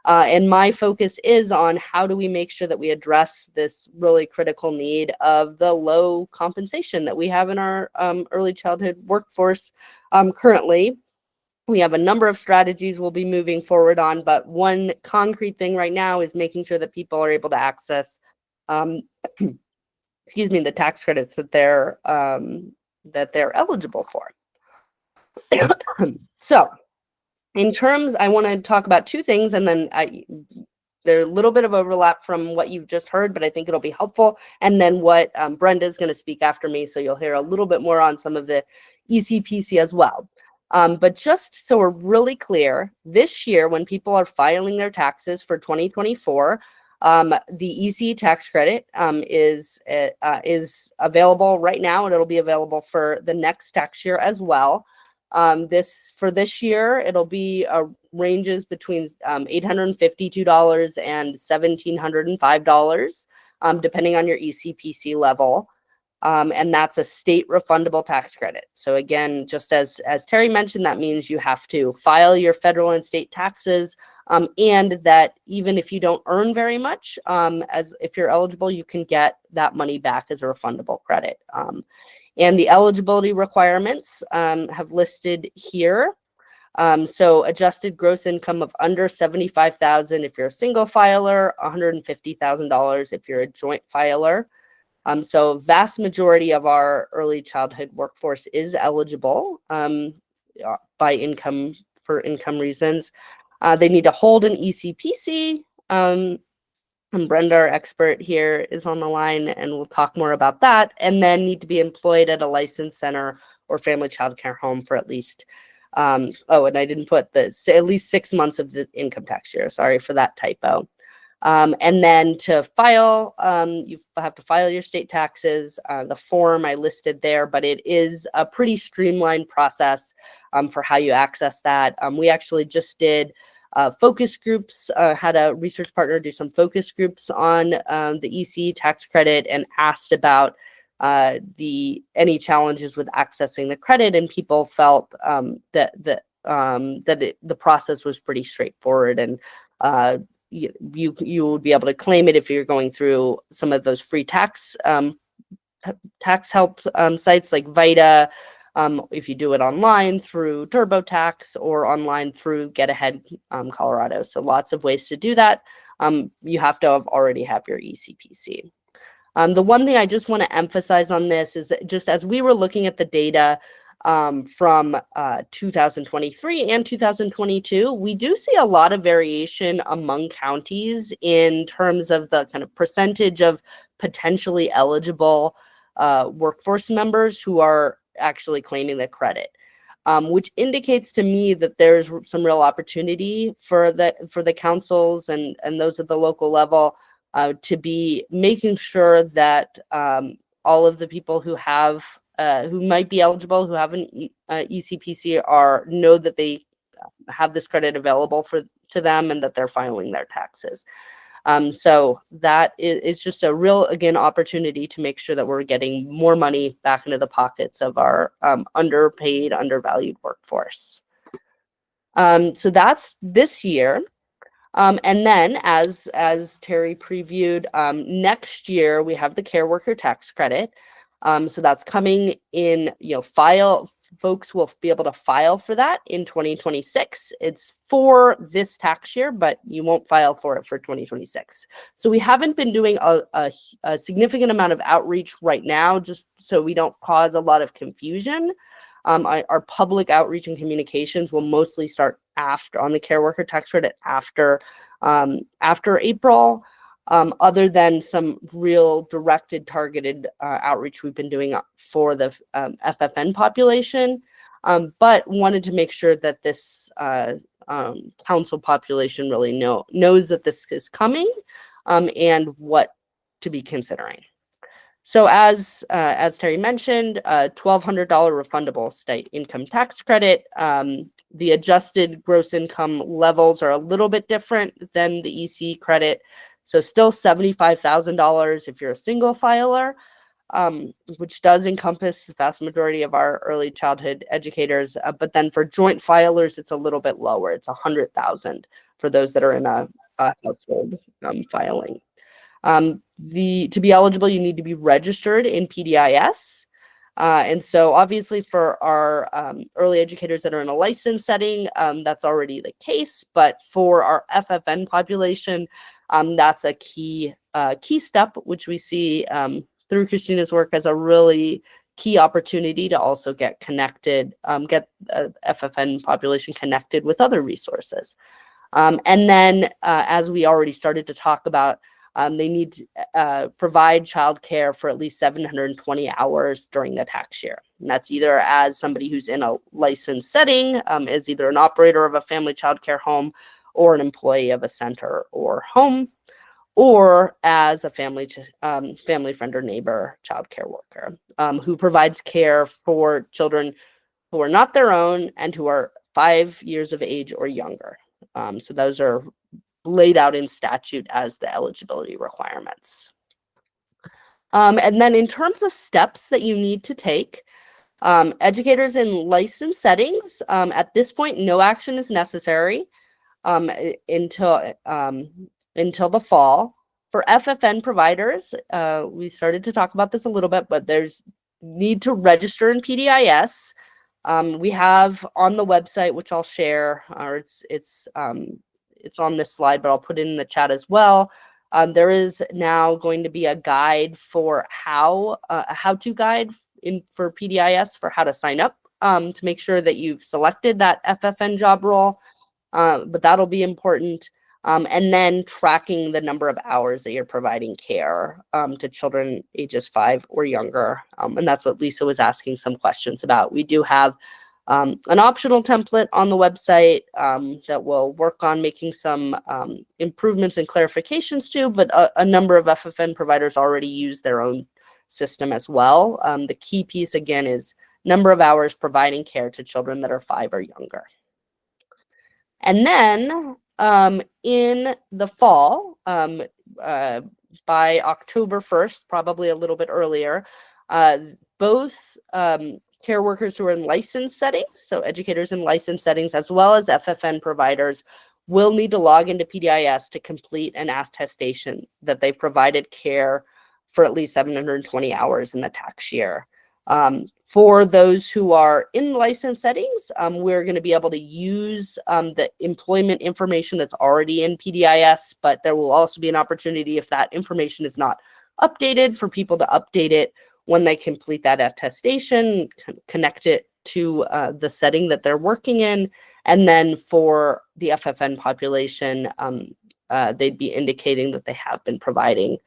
[SPEAKER 9] And my focus is on how do we make sure that we address this really critical need of the low compensation that we have in our early childhood workforce currently. We have a number of strategies we'll be moving forward on, but one concrete thing right now is making sure that people are able to access, excuse me, the tax credits that they're eligible for. So, in terms, I want to talk about two things, and then there's a little bit of overlap from what you've just heard, but I think it'll be helpful. And then what Brenda is going to speak after me, so you'll hear a little bit more on some of the ECPC as well. But just so we're really clear, this year when people are filing their taxes for 2024, the EC tax credit is available right now, and it'll be available for the next tax year as well. For this year, it'll be ranges between $852 and $1,705, depending on your ECPC level. And that's a state refundable tax credit. So again, just as Terry mentioned, that means you have to file your federal and state taxes, and that even if you don't earn very much, if you're eligible, you can get that money back as a refundable credit. And the eligibility requirements have listed here. So adjusted gross income of under $75,000 if you're a single filer, $150,000 if you're a joint filer. So vast majority of our early childhood workforce is eligible by income for income reasons. They need to hold an ECPC. And Brenda, our expert here, is on the line, and we'll talk more about that. And then need to be employed at a licensed center or family child care home for at least, and I didn't put this, at least 6 months of the income tax year. Sorry for that typo. And then to file, you have to file your state taxes. The form I listed there, but it is a pretty streamlined process for how you access that. We actually just did focus groups, had a research partner do some focus groups on the EC tax credit and asked about any challenges with accessing the credit, and people felt that the process was pretty straightforward, and you would be able to claim it if you're going through some of those free tax help sites like VITA. If you do it online through TurboTax or online through Get Ahead Colorado. So lots of ways to do that. You have to already have your ECPC. The one thing I just want to emphasize on this is that just as we were looking at the data from 2023 and 2022, we do see a lot of variation among counties in terms of the kind of percentage of potentially eligible workforce members who are actually claiming the credit, which indicates to me that there's some real opportunity for the councils and those at the local level to be making sure that all of the people who have who might be eligible, who have an ECPC, know that they have this credit available to them and that they're filing their taxes. So that is just a real, again, opportunity to make sure that we're getting more money back into the pockets of our underpaid, undervalued workforce. So that's this year. And then as Terry previewed, next year we have the care worker tax credit. So that's coming in, folks will be able to file for that in 2026. It's for this tax year, but you won't file for it for 2026. So we haven't been doing a significant amount of outreach right now, just so we don't cause a lot of confusion. Our public outreach and communications will mostly start on the care worker tax credit after April. Other than some real directed, targeted outreach we've been doing for the FFN population, but wanted to make sure that this council population really knows that this is coming and what to be considering. So as Terry mentioned, $1,200 refundable state income tax credit. The adjusted gross income levels are a little bit different than the EC credit. So still $75,000 if you're a single filer, which does encompass the vast majority of our early childhood educators. But then for joint filers, it's a little bit lower. It's $100,000 for those that are in a household filing. To be eligible, you need to be registered in PDIS. And so obviously for our early educators that are in a licensed setting, that's already the case. But for our FFN population, that's a key step, which we see through Christina's work as a really key opportunity to also get connected, get FFN population connected with other resources. And then as we already started to talk about, they need to provide childcare for at least 720 hours during the tax year. And that's either as somebody who's in a licensed setting, as either an operator of a family childcare home or an employee of a center or home, or as a family friend or neighbor childcare worker who provides care for children who are not their own and who are 5 years of age or younger. So those are laid out in statute as the eligibility requirements. And then in terms of steps that you need to take, educators in licensed settings, at this point, no action is necessary until the fall. For FFN providers, we started to talk about this a little bit, but there's need to register in PDIS. We have on the website, which I'll share, or it's on this slide, but I'll put it in the chat as well. There is now going to be a guide for a how-to guide for PDIS for how to sign up to make sure that you've selected that FFN job role, but that'll be important. And then tracking the number of hours that you're providing care to children ages 5 or younger. And that's what Lisa was asking some questions about. We do have an optional template on the website that will work on making some improvements and clarifications to, but a number of FFN providers already use their own system as well. The key piece, again, is number of hours providing care to children that are 5 or younger. And then in the fall, by October 1st, probably a little bit earlier, both care workers who are in licensed settings, so educators in licensed settings, as well as FFN providers, will need to log into PDIS to complete an attestation that they've provided care for at least 720 hours in the tax year. For those who are in licensed settings, we're going to be able to use the employment information that's already in PDIS, but there will also be an opportunity, if that information is not updated, for people to update it when they complete that attestation, connect it to the setting that they're working in. And then for the FFN population, they'd be indicating that they have been providing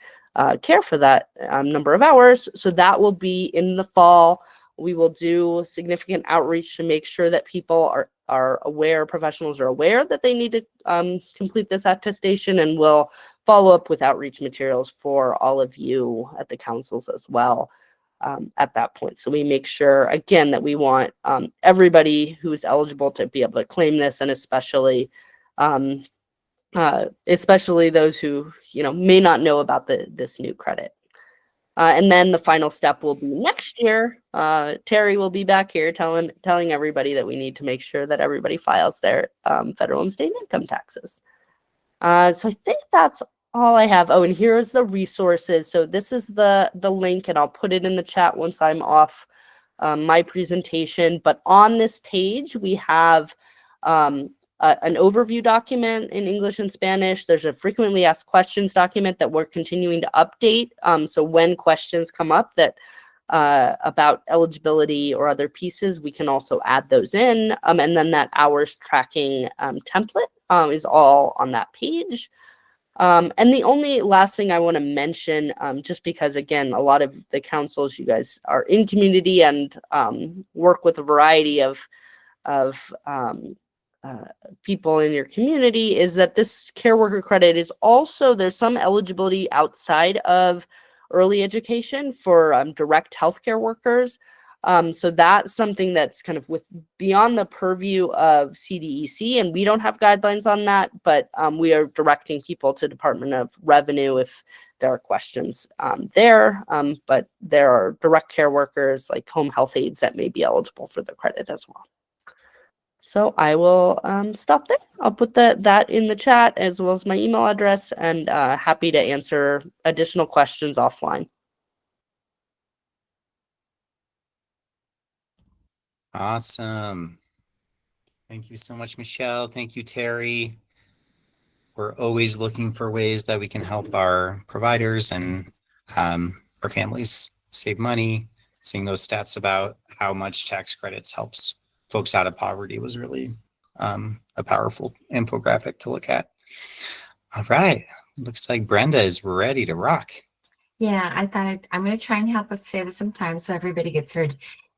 [SPEAKER 9] care for that number of hours. So that will be in the fall. We will do significant outreach to make sure that people are aware, professionals are aware that they need to complete this attestation, and we'll follow up with outreach materials for all of you at the councils as well at that point. So we make sure, again, that we want everybody who's eligible to be able to claim this, and especially those who may not know about this new credit. And then the final step will be next year. Terry will be back here telling everybody that we need to make sure that everybody files their federal and state income taxes. So I think that's all I have. Oh, and here's the resources. So this is the link, and I'll put it in the chat once I'm off my presentation. But on this page, we have an overview document in English and Spanish. There's a frequently asked questions document that we're continuing to update. So when questions come up that about eligibility or other pieces, we can also add those in. And then that hours tracking template is all on that page. And the only last thing I want to mention, just because, again, a lot of the councils, you guys are in community and work with a variety of people in your community, is that this care worker credit is also, there's some eligibility outside of early education for direct healthcare workers. So that's something that's kind of beyond the purview of CDEC, and we don't have guidelines on that, but we are directing people to Department of Revenue if there are questions there. But there are direct care workers like home health aides that may be eligible for the credit as well. So I will stop there. I'll put that in the chat as well as my email address, and happy to answer additional questions offline.
[SPEAKER 1] Awesome. Thank you so much, Michelle. Thank you, Terry. We're always looking for ways that we can help our providers and our families save money. Seeing those stats about how much tax credits helps folks out of poverty was really a powerful infographic to look at. All right. Looks like Brenda is ready to rock.
[SPEAKER 8] Yeah, I thought I'm going to try and help us save us some time so everybody gets heard.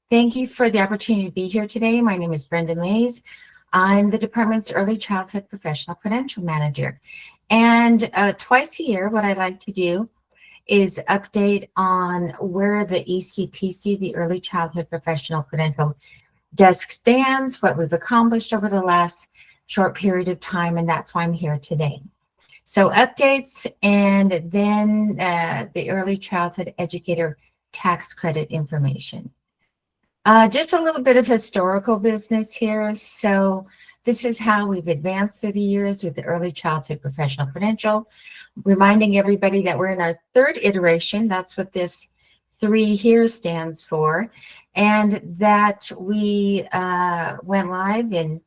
[SPEAKER 8] Thank you for the opportunity to be here today. My name is Brenda Mays. I'm the department's Early Childhood Professional Credential Manager. And twice a year, what I like to do is update on where the ECPC, the Early Childhood Professional Credential Desk, stands, what we've accomplished over the last short period of time, and that's why I'm here today. So updates, and then the Early Childhood Educator Tax Credit information. Just a little bit of historical business here. So this is how we've advanced through the years with the Early Childhood Professional Credential, reminding everybody that we're in our third iteration. That's what this 3 here stands for, and that we went live in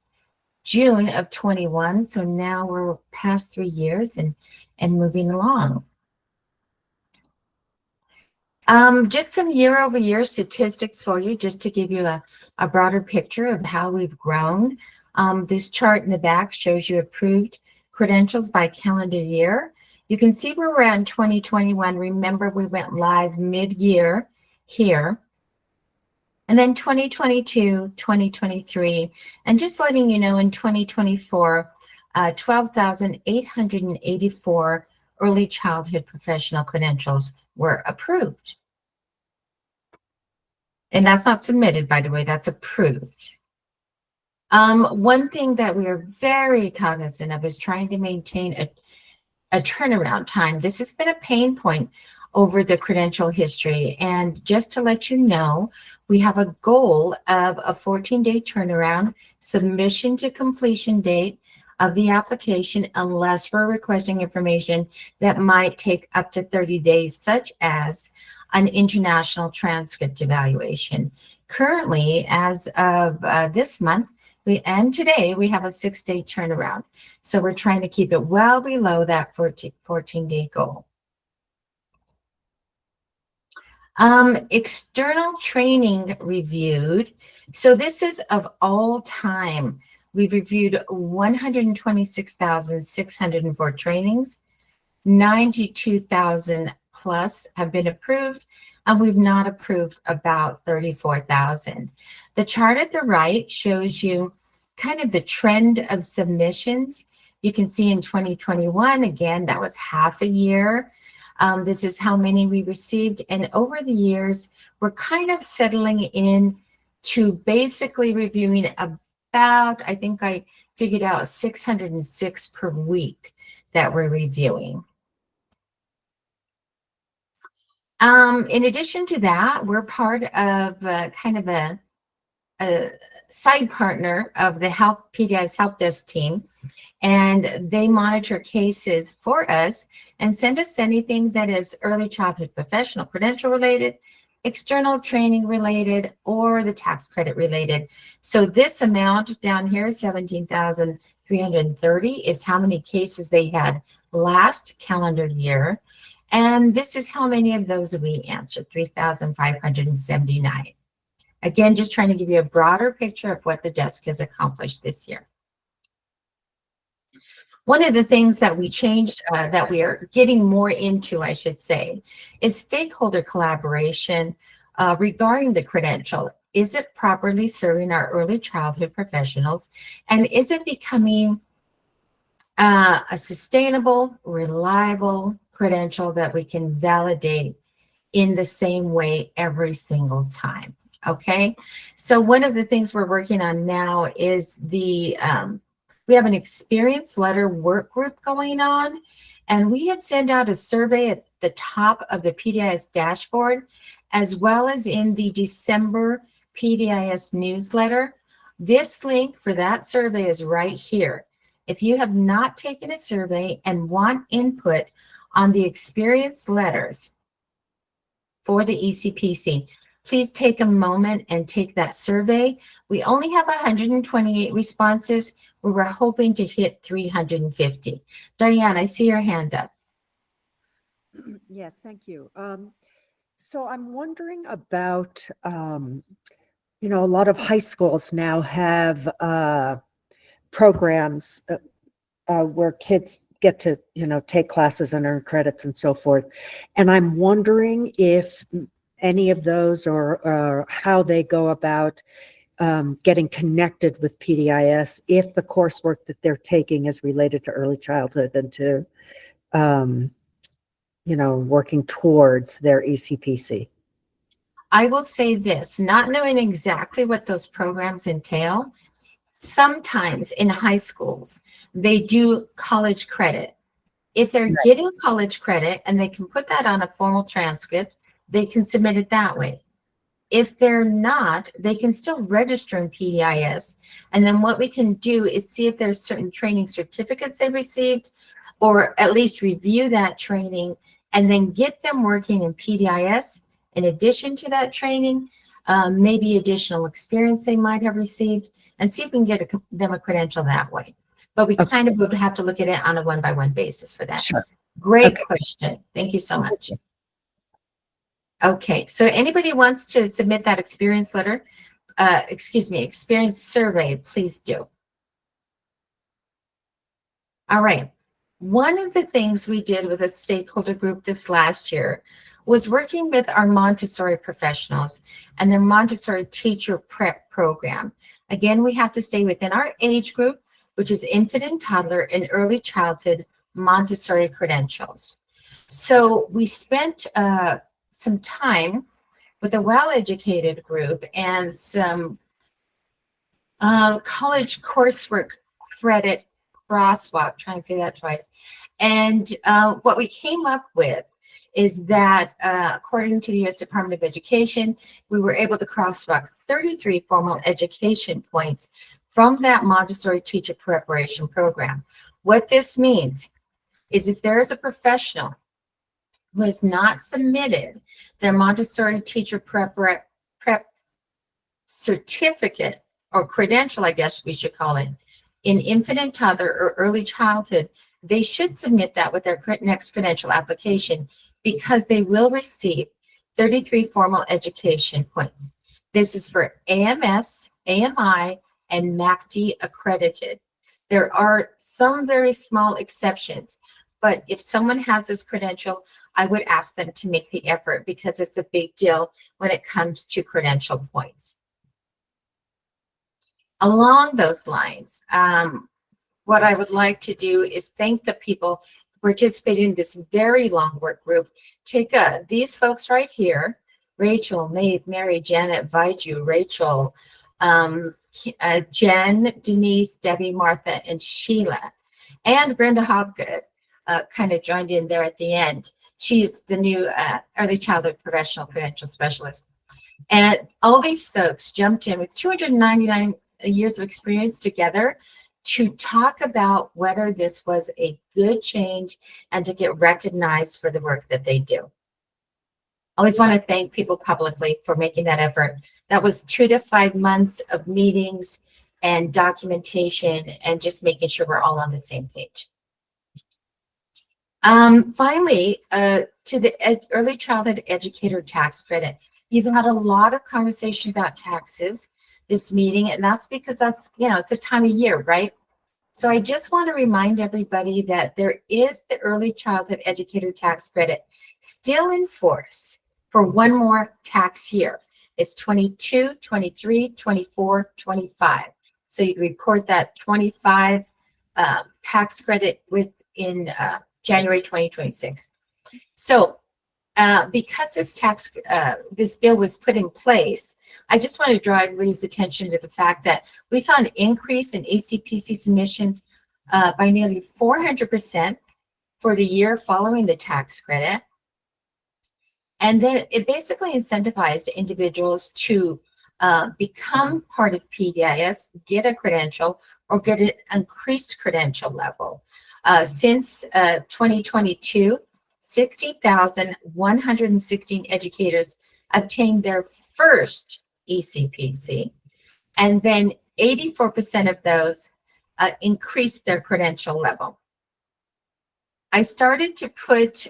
[SPEAKER 8] June of 21. So now we're past 3 years and moving along. Just some year-over-year statistics for you, just to give you a broader picture of how we've grown. This chart in the back shows you approved credentials by calendar year. You can see where we're at in 2021. Remember, we went live mid-year here. And then 2022, 2023, and just letting you know, in 2024, 12,884 early childhood professional credentials were approved. And that's not submitted, by the way, that's approved. One thing that we are very cognizant of is trying to maintain a turnaround time. This has been a pain point over the credential history. And just to let you know, we have a goal of a 14-day turnaround, submission to completion date of the application, unless we're requesting information that might take up to 30 days, such as an international transcript evaluation. Currently, as of this month, and today, we have a 6-day turnaround. So we're trying to keep it well below that 14-day goal. External training reviewed. So this is of all time. We've reviewed 126,604 trainings, 92,000 plus have been approved, and we've not approved about 34,000. The chart at the right shows you kind of the trend of submissions. You can see in 2021, again, that was half a year. This is how many we received. And over the years, we're kind of settling in to basically reviewing about, I think I figured out 606 per week that we're reviewing. In addition to that, we're part of kind of a side partner of the PDI's Help Desk team, and they monitor cases for us and send us anything that is early childhood professional credential related, external training related, or the tax credit related. So this amount down here, 17,330, is how many cases they had last calendar year. And this is how many of those we answered, 3,579. Again, just trying to give you a broader picture of what the desk has accomplished this year. One of the things that we changed, that we are getting more into, I should say, is stakeholder collaboration regarding the credential. Is it properly serving our early childhood professionals? And is it becoming a sustainable, reliable credential that we can validate in the same way every single time. Okay. So one of the things we're working on now is we have an experience letter work group going on, and we had sent out a survey at the top of the PDIS dashboard, as well as in the December PDIS newsletter. This link for that survey is right here. If you have not taken a survey and want input on the experience letters for the ECPC, please take a moment and take that survey. We only have 128 responses. We were hoping to hit 350. Diane, I see your hand up.
[SPEAKER 10] Yes, thank you. So I'm wondering about, a lot of high schools now have programs where kids get to, take classes and earn credits and so forth. And I'm wondering if any of those or how they go about getting connected with PDIS if the coursework that they're taking is related to early childhood and to, working towards their ECPC.
[SPEAKER 8] I will say this, not knowing exactly what those programs entail, sometimes in high schools, they do college credit. If they're getting college credit and they can put that on a formal transcript, they can submit it that way. If they're not, they can still register in PDIS. And then what we can do is see if there's certain training certificates they received, or at least review that training and then get them working in PDIS in addition to that training, maybe additional experience they might have received, and see if we can get them a credential that way. But we kind of would have to look at it on a one-by-one basis for that.
[SPEAKER 10] Sure.
[SPEAKER 8] Great question. Thank you so much. Okay, so anybody wants to submit that experience letter, experience survey, please do. All right. One of the things we did with a stakeholder group this last year was working with our Montessori professionals and their Montessori teacher prep program. Again, we have to stay within our age group, which is infant and toddler and early childhood Montessori credentials. So we spent some time with a well-educated group and some college coursework credit crosswalk, try and say that twice. And what we came up with is that according to the U.S. Department of Education, we were able to crosswalk 33 formal education points from that Montessori teacher preparation program. What this means is if there is a professional who has not submitted their Montessori teacher prep certificate or credential, I guess we should call it, in infant and toddler or early childhood, they should submit that with their next credential application, because they will receive 33 formal education points. This is for AMS, AMI, and MACD accredited. There are some very small exceptions, but if someone has this credential, I would ask them to make the effort because it's a big deal when it comes to credential points. Along those lines, what I would like to do is thank the people who participated in this very long work group. Take these folks right here, Rachel, Maeve, Mary, Janet, Viju, Rachel, Jen, Denise, Debbie, Martha, and Sheila, and Brenda Hobgood kind of joined in there at the end. She's the new early childhood professional credential specialist. And all these folks jumped in with 299 years of experience together to talk about whether this was a good change and to get recognized for the work that they do. I always want to thank people publicly for making that effort. That was 2 to 5 months of meetings and documentation and just making sure we're all on the same page. Finally, to the early childhood educator tax credit. You've had a lot of conversation about taxes this meeting, and that's because that's, it's a time of year, right? So I just want to remind everybody that there is the early childhood educator tax credit still in force for one more tax year. It's 22, 23, 24, 25. So you'd report that 25 tax credit within January 2026. So Because this bill was put in place, I just want to draw everybody's attention to the fact that we saw an increase in ACPC submissions by nearly 400% for the year following the tax credit. And then it basically incentivized individuals to become part of PDIS, get a credential, or get an increased credential level. Since 2022, 60,116 educators obtained their first ECPC, and then 84% of those increased their credential level. I started to put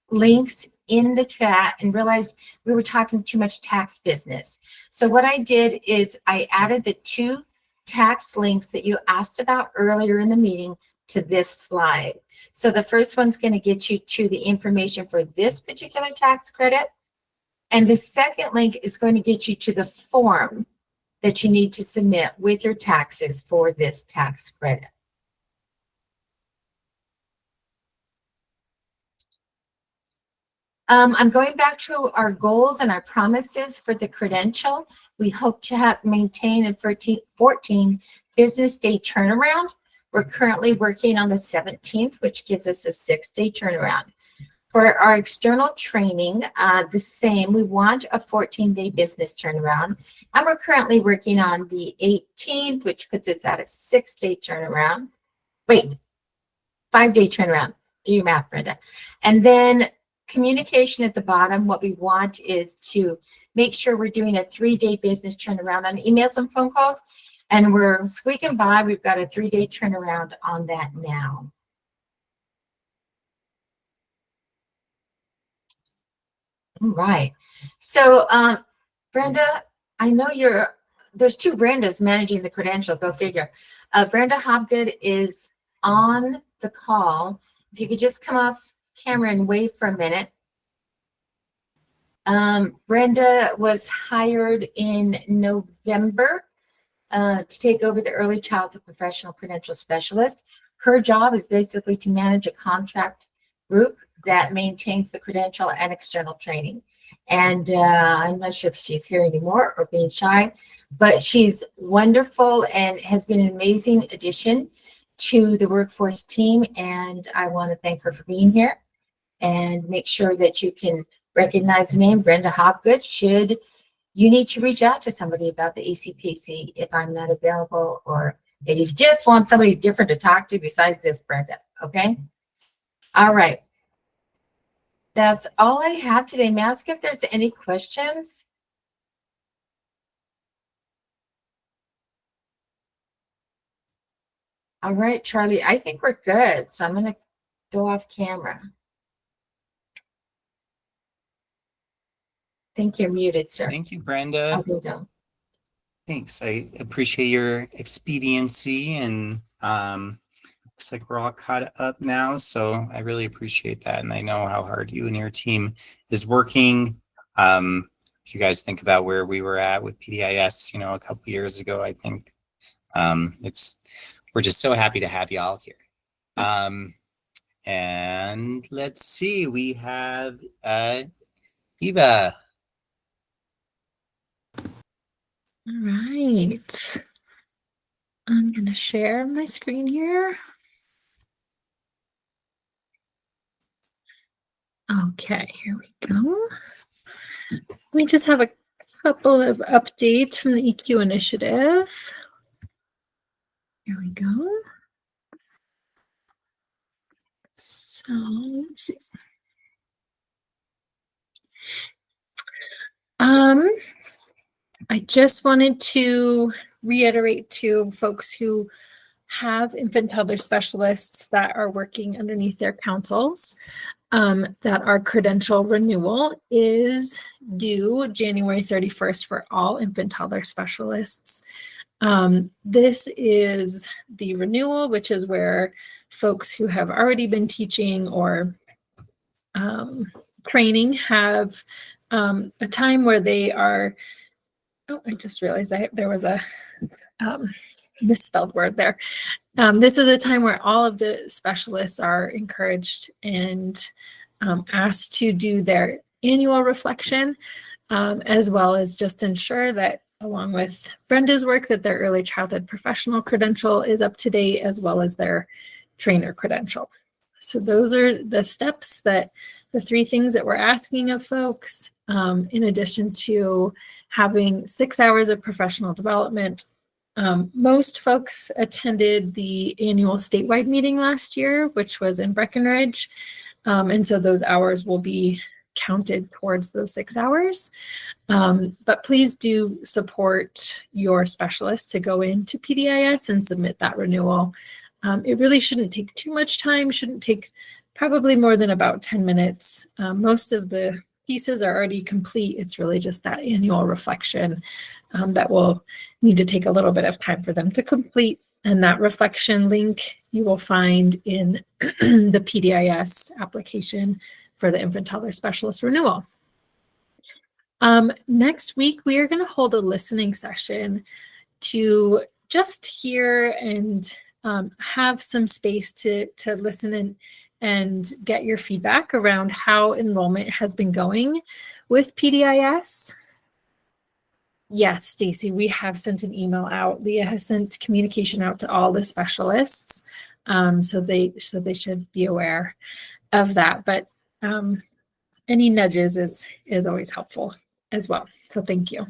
[SPEAKER 8] links in the chat and realized we were talking too much tax business. So what I did is I added the 2 tax links that you asked about earlier in the meeting to this slide. So the first one's going to get you to the information for this particular tax credit. And the second link is going to get you to the form that you need to submit with your taxes for this tax credit. I'm going back to our goals and our promises for the credential. We hope to maintain a 14 business day turnaround. We're currently working on the 17th, which gives us a 6-day turnaround. For our external training, the same, we want a 14-day business turnaround. And we're currently working on the 18th, which puts us at a 6-day turnaround. Wait, 5-day turnaround. Do your math, Brenda. And then communication at the bottom, what we want is to make sure we're doing a 3-day business turnaround on emails and phone calls. And we're squeaking by. We've got a 3-day turnaround on that now. All right. So, Brenda, I know there's 2 Brendas managing the credential. Go figure. Brenda Hobgood is on the call. If you could just come off camera and wave for a minute. Brenda was hired in November to take over the early childhood professional credential specialist. Her job is basically to manage a contract group that maintains the credential and external training. And I'm not sure if she's here anymore or being shy, but she's wonderful and has been an amazing addition to the workforce team. And I want to thank her for being here, and make sure that you can recognize the name Brenda Hobgood should you need to reach out to somebody about the ECPC if I'm not available, or if you just want somebody different to talk to besides this Brenda, okay? All right. That's all I have today. May I ask if there's any questions? All right, Charlie, I think we're good. So I'm going to go off camera. I think you're muted, sir.
[SPEAKER 1] Thank you, Brenda.
[SPEAKER 8] Oh, there you go.
[SPEAKER 1] Thanks. I appreciate your expediency, and looks like we're all caught up now. So I really appreciate that. And I know how hard you and your team is working. If you guys think about where we were at with PDIS, you know, a couple years ago, I think we're just so happy to have you all here. And let's see, we have Eva.
[SPEAKER 11] All right. I'm going to share my screen here. Okay, here we go. We just have a couple of updates from the EQ initiative. Here we go. So let's see. I just wanted to reiterate to folks who have infant toddler specialists that are working underneath their councils that our credential renewal is due January 31st for all infant toddler specialists. This is the renewal, which is where folks who have already been teaching or training have a time where they are. Oh, I just realized there was a misspelled word there. This is a time where all of the specialists are encouraged and asked to do their annual reflection, as well as just ensure that along with Brenda's work, that their early childhood professional credential is up to date, as well as their trainer credential. So those are the steps, that the 3 things that we're asking of folks, in addition to having 6 hours of professional development. Most folks attended the annual statewide meeting last year, which was in Breckenridge. And so those hours will be counted towards those 6 hours. But please do support your specialist to go into PDIS and submit that renewal. It really shouldn't take too much time, shouldn't take probably more than about 10 minutes. Most of the pieces are already complete. It's really just that annual reflection that will need to take a little bit of time for them to complete. And that reflection link you will find in the PDIS application for the infant toddler specialist renewal. Next week, we are going to hold a listening session to just hear and have some space to listen and get your feedback around how enrollment has been going with PDIS. Yes, Stacy, we have sent an email out. Leah has sent communication out to all the specialists, so they should be aware of that. But any nudges is always helpful as well. So thank you.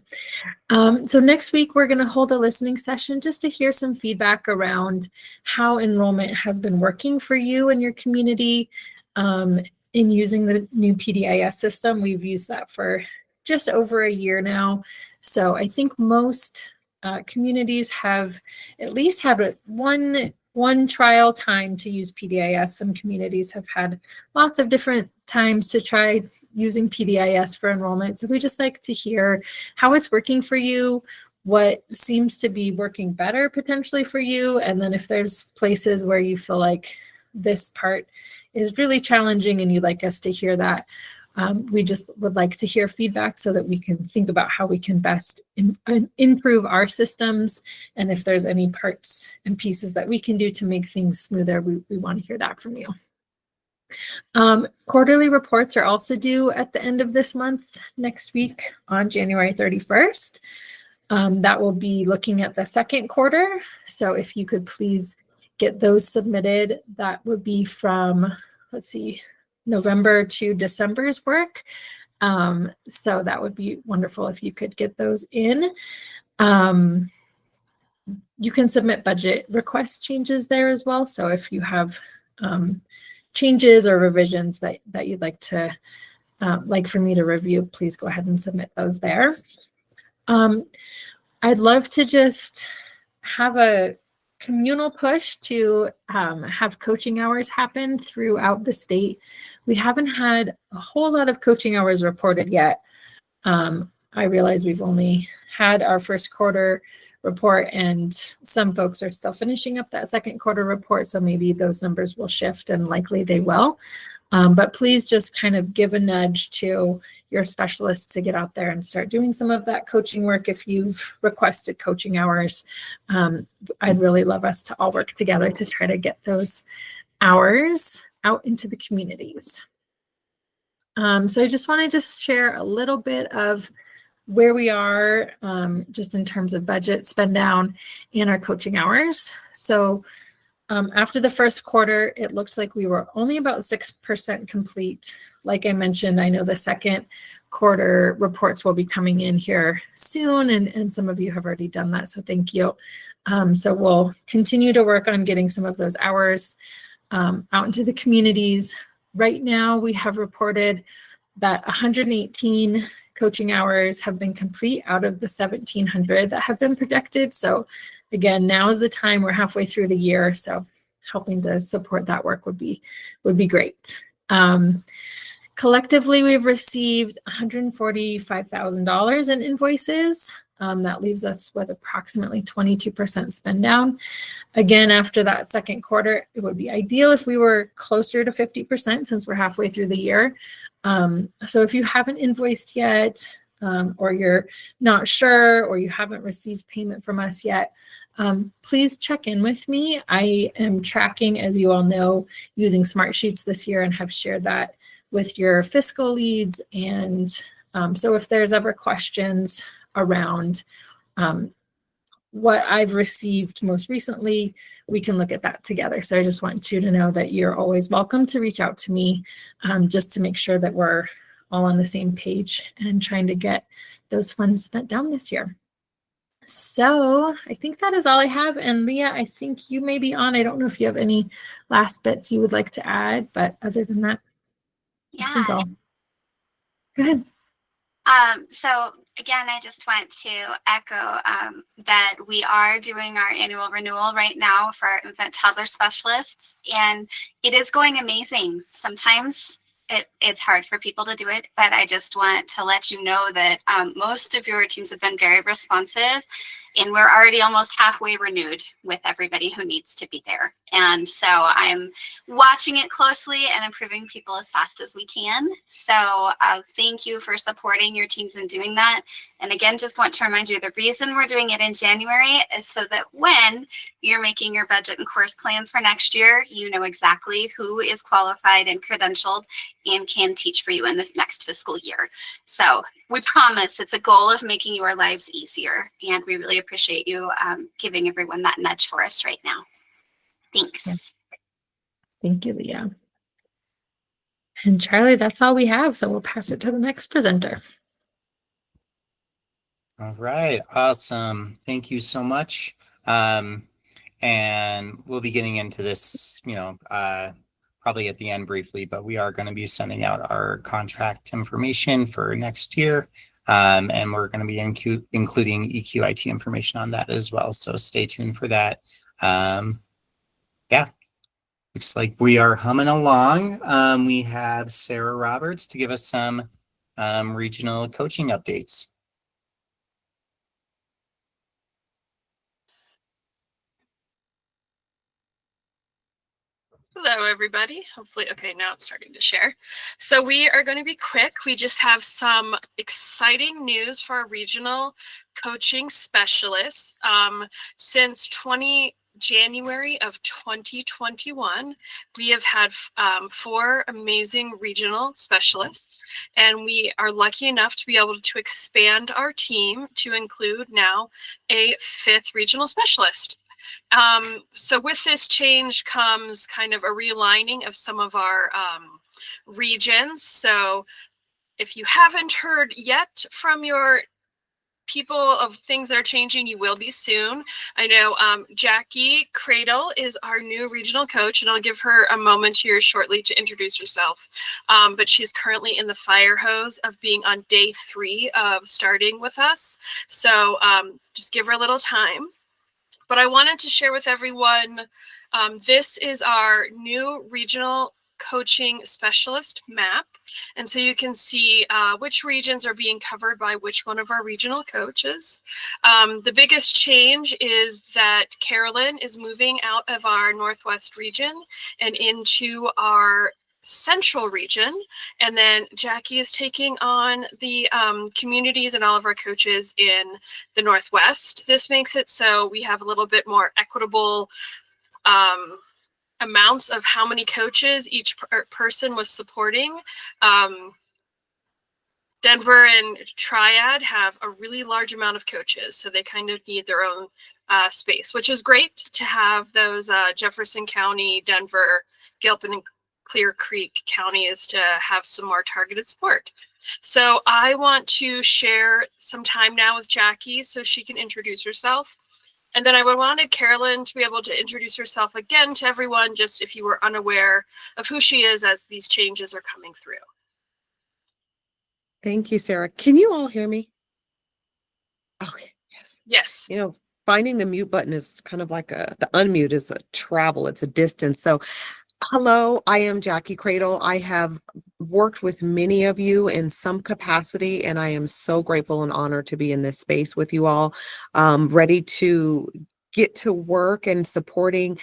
[SPEAKER 11] So next week, we're going to hold a listening session just to hear some feedback around how enrollment has been working for you and your community in using the new PDIS system. We've used that for just over a year now. So I think most communities have at least had one trial time to use PDIS. Some communities have had lots of different times to try using PDIS for enrollment. So we just like to hear how it's working for you, what seems to be working better potentially for you, and then if there's places where you feel like this part is really challenging and you'd like us to hear that. We just would like to hear feedback so that we can think about how we can best improve our systems. And if there's any parts and pieces that we can do to make things smoother, we want to hear that from you. Quarterly reports are also due at the end of this month, next week on January 31st. That will be looking at the second quarter. So if you could please get those submitted, that would be from, let's see, November to December's work. So that would be wonderful if you could get those in. You can submit budget request changes there as well. So if you have changes or revisions that you'd like to like for me to review, please go ahead and submit those there. I'd love to just have a communal push to have coaching hours happen throughout the state. We haven't had a whole lot of coaching hours reported yet. I realize we've only had our first quarter report and some folks are still finishing up that second quarter report. So maybe those numbers will shift, and likely they will. But please just kind of give a nudge to your specialists to get out there and start doing some of that coaching work. If you've requested coaching hours, I'd really love us to all work together to try to get those hours out into the communities. So I just wanted to share a little bit of where we are just in terms of budget spend down and our coaching hours. So after the first quarter, it looked like we were only about 6% complete. Like I mentioned, I know the second quarter reports will be coming in here soon, and some of you have already done that, so thank you. So we'll continue to work on getting some of those hours out into the communities. Right now, we have reported that 118 coaching hours have been complete out of the 1,700 that have been projected. So again, now is the time. We're halfway through the year, so helping to support that work would be great. Collectively, we've received $145,000 in invoices. That leaves us with approximately 22% spend down. Again, after that second quarter, it would be ideal if we were closer to 50% since we're halfway through the year. So if you haven't invoiced yet, or you're not sure, or you haven't received payment from us yet, please check in with me. I am tracking, as you all know, using Smartsheets this year and have shared that with your fiscal leads. And so if there's ever questions around what I've received most recently, we can look at that together. So I just want you to know that you're always welcome to reach out to me just to make sure that we're all on the same page and trying to get those funds spent down this year. So I think that is all I have. And Leah, I think you may be on. I don't know if you have any last bits you would like to add, but other than that, I think I'll go ahead.
[SPEAKER 2] So again, I just want to echo that we are doing our annual renewal right now for our infant toddler specialists, and it is going amazing. Sometimes it's hard for people to do it, but I just want to let you know that most of your teams have been very responsive, and we're already almost halfway renewed with everybody who needs to be there. And so I'm watching it closely and improving people as fast as we can. So thank you for supporting your teams in doing that. And again, just want to remind you, the reason we're doing it in January is so that when you're making your budget and course plans for next year, you know exactly who is qualified and credentialed and can teach for you in the next fiscal year. So we promise it's a goal of making your lives easier. And we really appreciate you giving everyone that nudge for us right now. Thanks.
[SPEAKER 11] Yes. Thank you, Leah. And Charlie, that's all we have. So we'll pass it to the next presenter.
[SPEAKER 1] All right, awesome. Thank you so much. And we'll be getting into this, probably at the end briefly, but we are going to be sending out our contract information for next year. And we're going to be including EQIT information on that as well. So stay tuned for that. Yeah, looks like we are humming along. We have Sarah Roberts to give us some regional coaching updates.
[SPEAKER 12] Hello, everybody. Hopefully, okay, now it's starting to share. So we are going to be quick. We just have some exciting news for our regional coaching specialists. Since January of 2021, we have had 4 amazing regional specialists, and we are lucky enough to be able to expand our team to include now a 5th regional specialist. So with this change comes kind of a realigning of some of our regions. So if you haven't heard yet from your people of things that are changing, you will be soon. I know Jackie Cradle is our new regional coach, and I'll give her a moment here shortly to introduce herself. But she's currently in the fire hose of being on day 3 of starting with us. So just give her a little time. But I wanted to share with everyone, this is our new regional coaching specialist map. And so you can see which regions are being covered by which one of our regional coaches. The biggest change is that Carolyn is moving out of our Northwest region and into our Central region, and then Jackie is taking on the communities and all of our coaches in the Northwest. This makes it so we have a little bit more equitable amounts of how many coaches each person was supporting. Denver and Triad have a really large amount of coaches, so they kind of need their own space, which is great to have those Jefferson County, Denver, Gilpin, and Clear Creek counties to have some more targeted support. So I want to share some time now with Jackie so she can introduce herself. And then I wanted Carolyn to be able to introduce herself again to everyone, just if you were unaware of who she is as these changes are coming through.
[SPEAKER 13] Thank you, Sarah. Can you all hear me? Okay, yes.
[SPEAKER 12] Yes.
[SPEAKER 13] Finding the mute button is kind of like the unmute is a travel, it's a distance. So hello, I am Jackie Cradle. I have worked with many of you in some capacity, and I am so grateful and honored to be in this space with you all, ready to get to work and supporting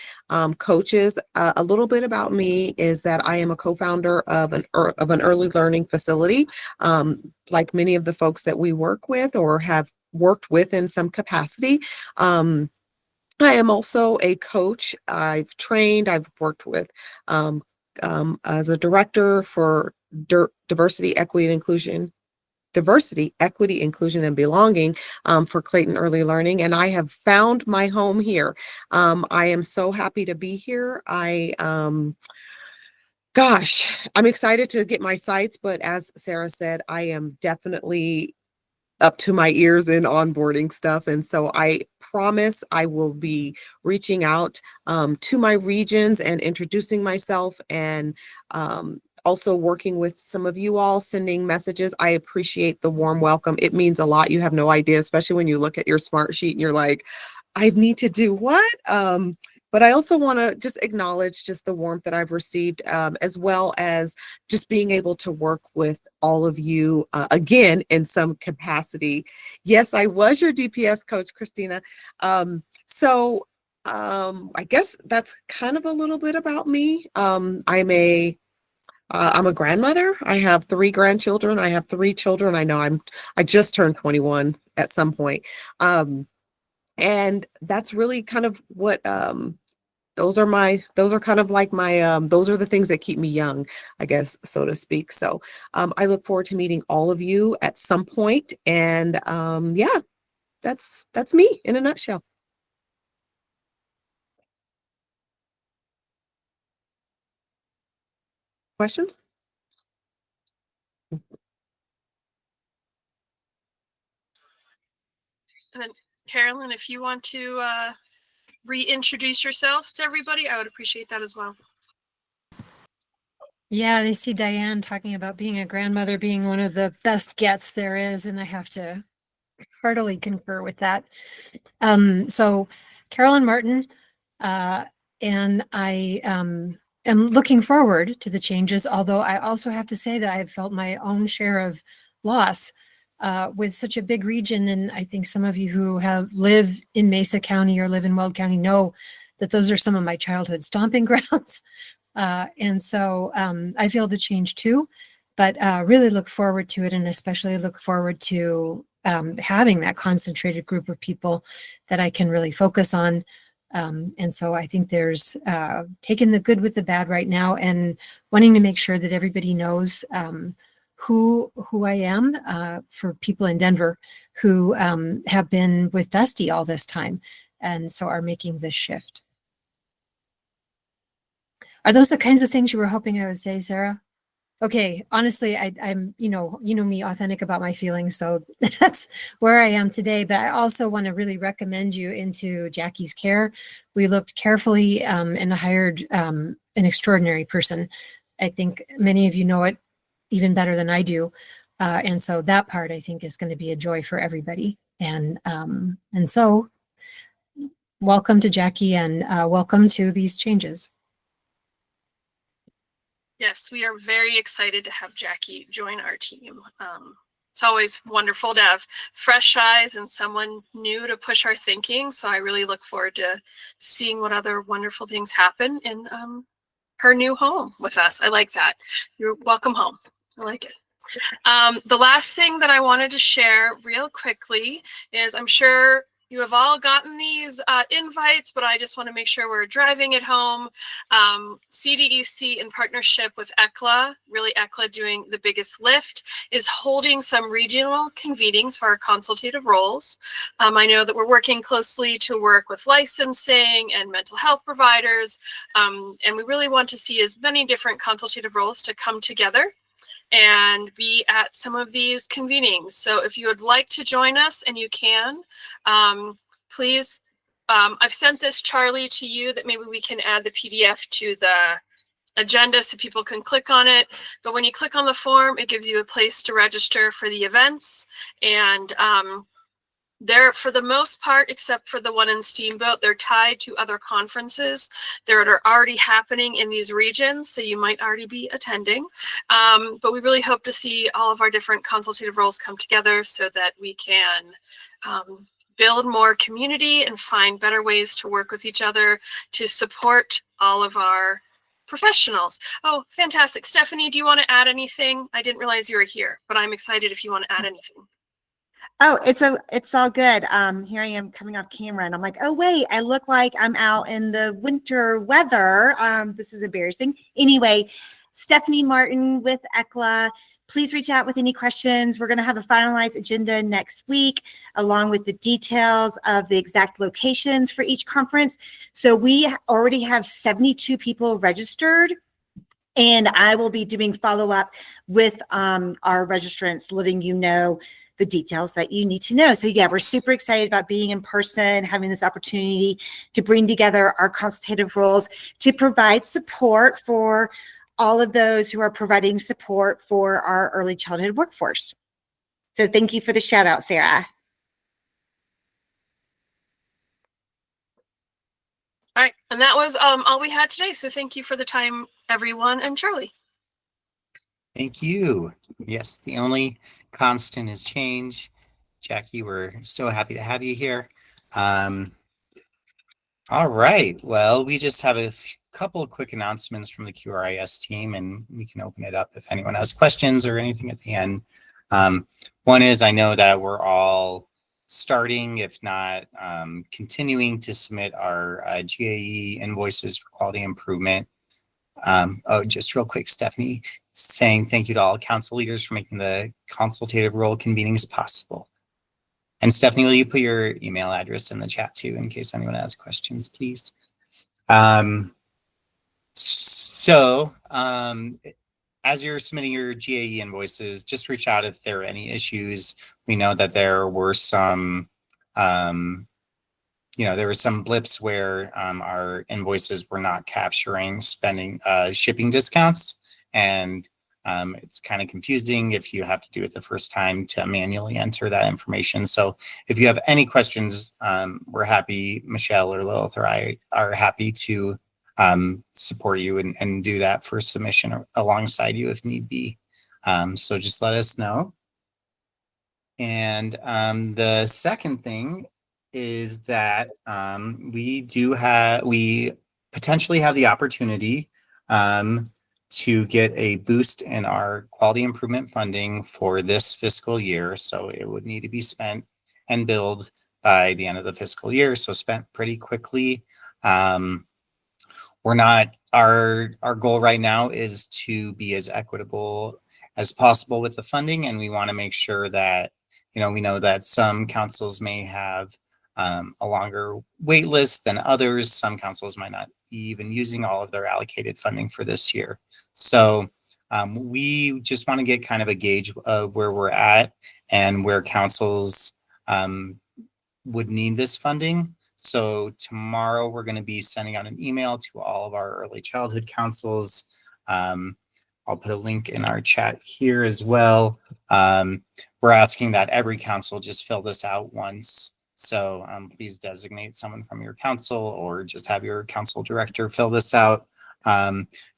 [SPEAKER 13] coaches. A little bit about me is that I am a co-founder of an early learning facility, like many of the folks that we work with or have worked with in some capacity. I am also a coach. I've trained, I've worked with as a director for diversity, equity, and inclusion. Diversity, equity, inclusion, and belonging for Clayton Early Learning. And I have found my home here. I am so happy to be here. Gosh, I'm excited to get my sites, but as Sarah said, I am definitely up to my ears in onboarding stuff. And so I promise I will be reaching out to my regions and introducing myself, and also working with some of you all, sending messages. I appreciate the warm welcome. It means a lot. You have no idea, especially when you look at your smart sheet and you're like, I need to do what? But I also want to just acknowledge just the warmth that I've received, as well as just being able to work with all of you again in some capacity. Yes, I was your DPS coach, Christina. I guess that's kind of a little bit about me. I'm a grandmother. I have 3 grandchildren. I have 3 children. I know I just turned 21 at some point. And that's really kind of what those are kind of like my those are the things that keep me young, I guess, so to speak. So I look forward to meeting all of you at some point. And yeah, that's me in a nutshell. Questions?
[SPEAKER 12] And then Carolyn, if you want to reintroduce yourself to everybody, I would appreciate that as well.
[SPEAKER 14] Yeah, I see Diane talking about being a grandmother being one of the best gets there is, and I have to heartily concur with that. So Carolyn Martin, and I am looking forward to the changes, although I also have to say that I've felt my own share of loss with such a big region. And I think some of you who live in Mesa County or live in Weld County know that those are some of my childhood stomping grounds. And so I feel the change too, but really look forward to it, and especially look forward to having that concentrated group of people that I can really focus on. And so I think there's taking the good with the bad right now, and wanting to make sure that everybody knows who I am for people in Denver who have been with Dusty all this time, and so are making this shift. Are those the kinds of things you were hoping I would say, Sarah? Okay, honestly, I'm you know me, authentic about my feelings, so that's where I am today. But I also want to really recommend you into Jackie's care. We looked carefully and hired an extraordinary person. I think many of you know it even better than I do, and so that part I think is going to be a joy for everybody. And so, welcome to Jackie, and welcome to these changes.
[SPEAKER 12] Yes, we are very excited to have Jackie join our team. It's always wonderful to have fresh eyes and someone new to push our thinking. So I really look forward to seeing what other wonderful things happen in her new home with us. I like that. You're welcome home. I like it. The last thing that I wanted to share real quickly is, I'm sure you have all gotten these invites, but I just want to make sure we're driving it home. CDEC, in partnership with ECLA, really ECLA doing the biggest lift, is holding some regional convenings for our consultative roles. I know that we're working closely to work with licensing and mental health providers, and we really want to see as many different consultative roles to come together and be at some of these convenings. So if you would like to join us, and you can, please, I've sent this, Charlie, to you, that maybe we can add the PDF to the agenda so people can click on it. But when you click on the form, it gives you a place to register for the events. And they're, for the most part, except for the one in Steamboat, they're tied to other conferences that are already happening in these regions, so you might already be attending. But we really hope to see all of our different consultative roles come together so that we can build more community and find better ways to work with each other to support all of our professionals. Oh, fantastic. Stephanie, do you want to add anything? I didn't realize you were here, but I'm excited if you want to add anything.
[SPEAKER 15] Oh, it's all good. Here I am coming off camera, and I'm like, oh wait, I look like I'm out in the winter weather. This is embarrassing. Anyway, Stephanie Martin with ECLA. Please reach out with any questions. We're going to have a finalized agenda next week, along with the details of the exact locations for each conference. So we already have 72 people registered, and I will be doing follow-up with our registrants, letting you know the details that you need to know. So yeah, we're super excited about being in person, having this opportunity to bring together our consultative roles to provide support for all of those who are providing support for our early childhood workforce. So thank you for the shout out, Sarah.
[SPEAKER 12] All right, and that was all we had today. So thank you for the time, everyone, and Charlie.
[SPEAKER 1] Thank you. Yes, the only constant is change. Jackie, we're so happy to have you here. All right. Well, we just have a couple of quick announcements from the QRIS team, and we can open it up if anyone has questions or anything at the end. One is, I know that we're all starting, if not continuing, to submit our GAE invoices for quality improvement. Oh, just real quick, Stephanie saying thank you to all council leaders for making the consultative role convenings possible. And Stephanie, will you put your email address in the chat too, in case anyone has questions, please? As you're submitting your GAE invoices, just reach out if there are any issues. We know that there were some, there were some blips where our invoices were not capturing shipping discounts, and it's kind of confusing if you have to do it the first time to manually enter that information. So if you have any questions, we're happy, Michelle or Lilith or I are happy to support you and do that for submission alongside you if need be. So just let us know. And the second thing is that we potentially have the opportunity to get a boost in our quality improvement funding for this fiscal year. So it would need to be spent and billed by the end of the fiscal year. So spent pretty quickly. Our goal right now is to be as equitable as possible with the funding. And we want to make sure that, we know that some councils may have a longer wait list than others. Some councils might not be even using all of their allocated funding for this year. So we just want to get kind of a gauge of where we're at and where councils would need this funding. So tomorrow we're going to be sending out an email to all of our early childhood councils. I'll put a link in our chat here as well. We're asking that every council just fill this out once. So please designate someone from your council or just have your council director fill this out,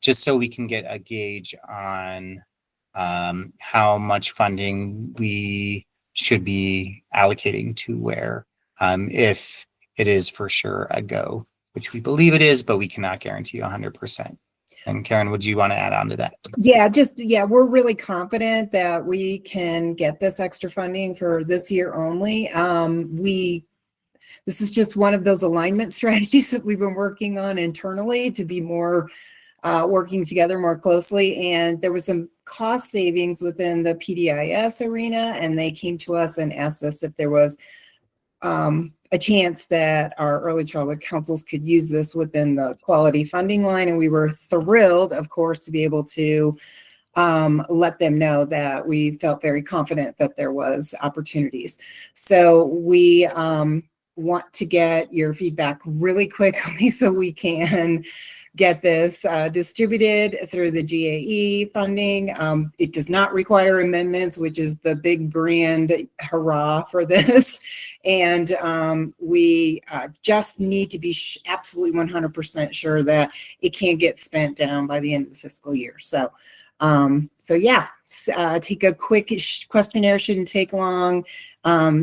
[SPEAKER 1] just so we can get a gauge on how much funding we should be allocating to where, if it is for sure a go, which we believe it is, but we cannot guarantee 100%. And Karen, would you want to add on to that?
[SPEAKER 3] Yeah, we're really confident that we can get this extra funding for this year only. This is just one of those alignment strategies that we've been working on internally to be more working together more closely. And there was some cost savings within the PDIS arena, and they came to us and asked us if there was a chance that our early childhood councils could use this within the quality funding line. And we were thrilled, of course, to be able to let them know that we felt very confident that there was opportunities. So we want to get your feedback really quickly so we can get this distributed through the GAE funding. It does not require amendments, which is the big grand hurrah for this. And we just need to be absolutely 100% sure that it can get spent down by the end of the fiscal year. So take a quick questionnaire, shouldn't take long.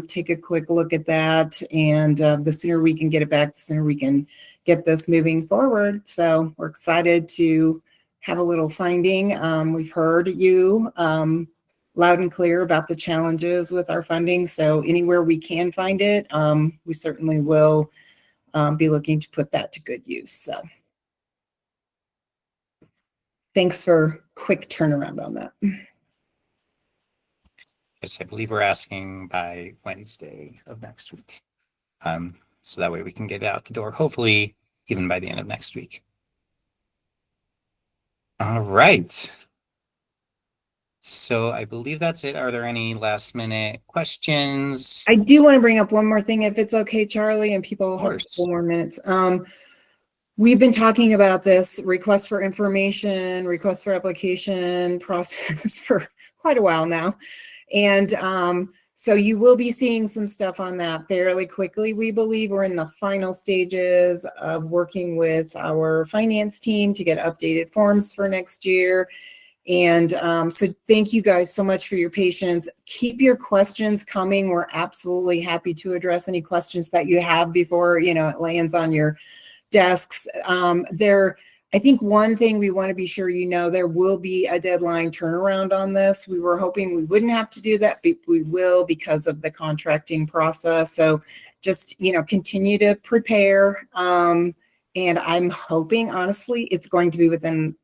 [SPEAKER 3] Take a quick look at that. And the sooner we can get it back, the sooner we can get this moving forward. So we're excited to have a little finding. We've heard you loud and clear about the challenges with our funding. So anywhere we can find it, we certainly will be looking to put that to good use. So. thanks for quick turnaround on that.
[SPEAKER 1] Yes, I believe we're asking by Wednesday of next week. So that way we can get it out the door, hopefully even by the end of next week. All right. So I believe that's it. Are there any last minute questions?
[SPEAKER 3] I do want to bring up one more thing, if it's okay, Charlie, and people have a
[SPEAKER 1] course.
[SPEAKER 3] couple more minutes. We've been talking about this request for information, request for application process for quite a while now. And so you will be seeing some stuff on that fairly quickly. We believe we're in the final stages of working with our finance team to get updated forms for next year. And so thank you guys so much for your patience. Keep your questions coming. We're absolutely happy to address any questions that you have before, you know, it lands on your desks. I think one thing we want to be sure you know, there will be a deadline turnaround on this. We were hoping we wouldn't have to do that, but we will because of the contracting process. So just, you know, continue to prepare. And I'm hoping, honestly, it's going to be within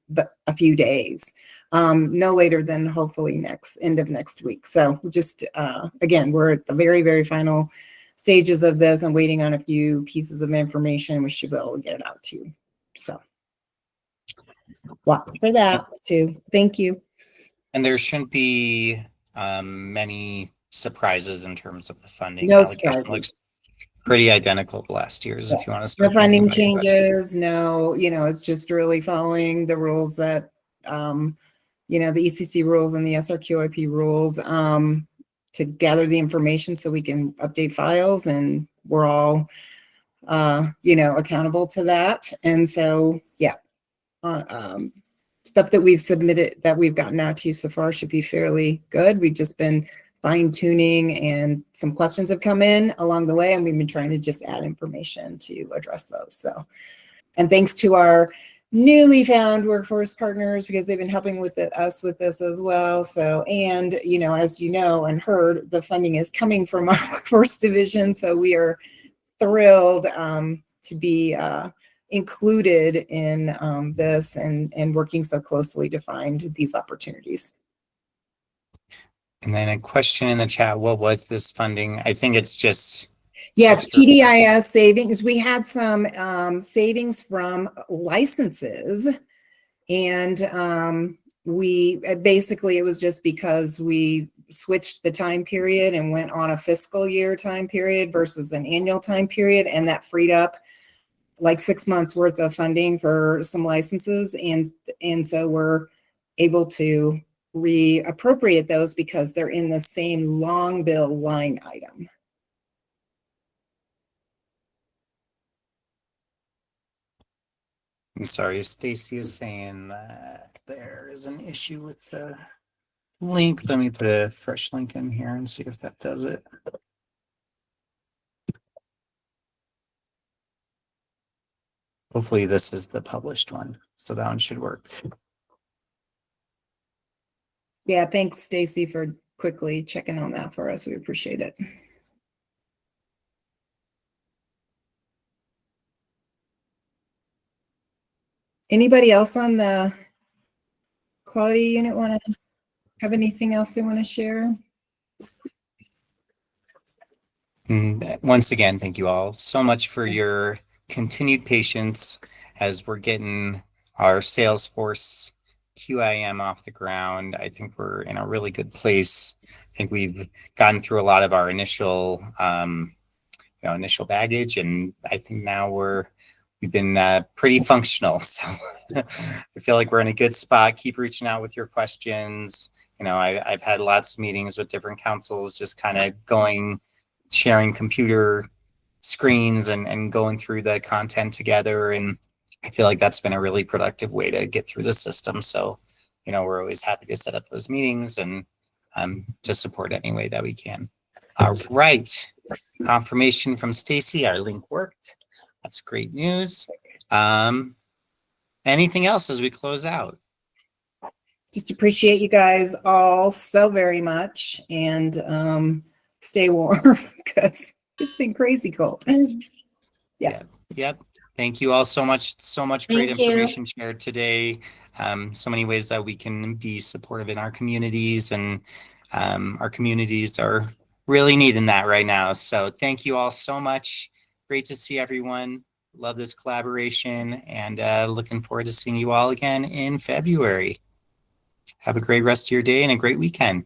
[SPEAKER 3] a few days. No later than hopefully end of next week. So just, again, we're at the very, very final stages of this and waiting on a few pieces of information. We should be able to get it out to you. So watch for that too. Thank you.
[SPEAKER 1] And there shouldn't be many surprises in terms of the funding.
[SPEAKER 3] No
[SPEAKER 1] Allocation
[SPEAKER 3] surprises.
[SPEAKER 1] looks pretty identical to last year's, if you want to start.
[SPEAKER 3] No funding
[SPEAKER 1] thinking about your budget.
[SPEAKER 3] changes. No, you know, it's just really following the rules that, you know, the ECC rules and the SRQIP rules to gather the information so we can update files, and we're all, you know, accountable to that. And so, yeah, stuff that we've submitted, that we've gotten out to you so far should be fairly good. We've just been fine tuning, and some questions have come in along the way, and we've been trying to just add information to address those. So, and thanks to our newly found workforce partners, because they've been helping with us with this as well. So, and, you know, as you know and heard, the funding is coming from our workforce division. So we are thrilled to be included in this and working so closely to find these opportunities.
[SPEAKER 1] And then a question in the chat, what was this funding? I think it's just.
[SPEAKER 3] Yeah, it's PDIS savings. We had some savings from licenses, and we basically, it was just because we switched the time period and went on a fiscal year time period versus an annual time period, and that freed up like 6 months worth of funding for some licenses, and so we're able to reappropriate those because they're in the same long bill line item.
[SPEAKER 1] I'm sorry, Stacy is saying that there is an issue with the link. Let me put a fresh link in here and see if that does it. Hopefully this is the published one, so that one should work.
[SPEAKER 3] Yeah, thanks, Stacy, for quickly checking on that for us. We appreciate it. Anybody else on the quality unit want to have anything else they want to share?
[SPEAKER 1] Once again, thank you all so much for your continued patience as we're getting our Salesforce QIM off the ground. I think we're in a really good place. I think we've gotten through a lot of our initial, initial baggage, and I think now we've been pretty functional. So I feel like we're in a good spot. Keep reaching out with your questions. You know, I've had lots of meetings with different councils, just kind of sharing computer screens and going through the content together. And I feel like that's been a really productive way to get through the system. So, you know, we're always happy to set up those meetings and just support any way that we can. All right. Confirmation from Stacy, our link worked. That's great news. Anything else as we close out?
[SPEAKER 3] Just appreciate you guys all so very much, and stay warm because it's been crazy cold. Yeah.
[SPEAKER 1] Yep. Thank you all so much. So much great
[SPEAKER 8] Thank you.
[SPEAKER 1] information shared today. so many ways that we can be supportive in our communities, and our communities are really needing that right now. So thank you all so much. Great to see everyone. Love this collaboration, and looking forward to seeing you all again in February. Have a great rest of your day and a great weekend.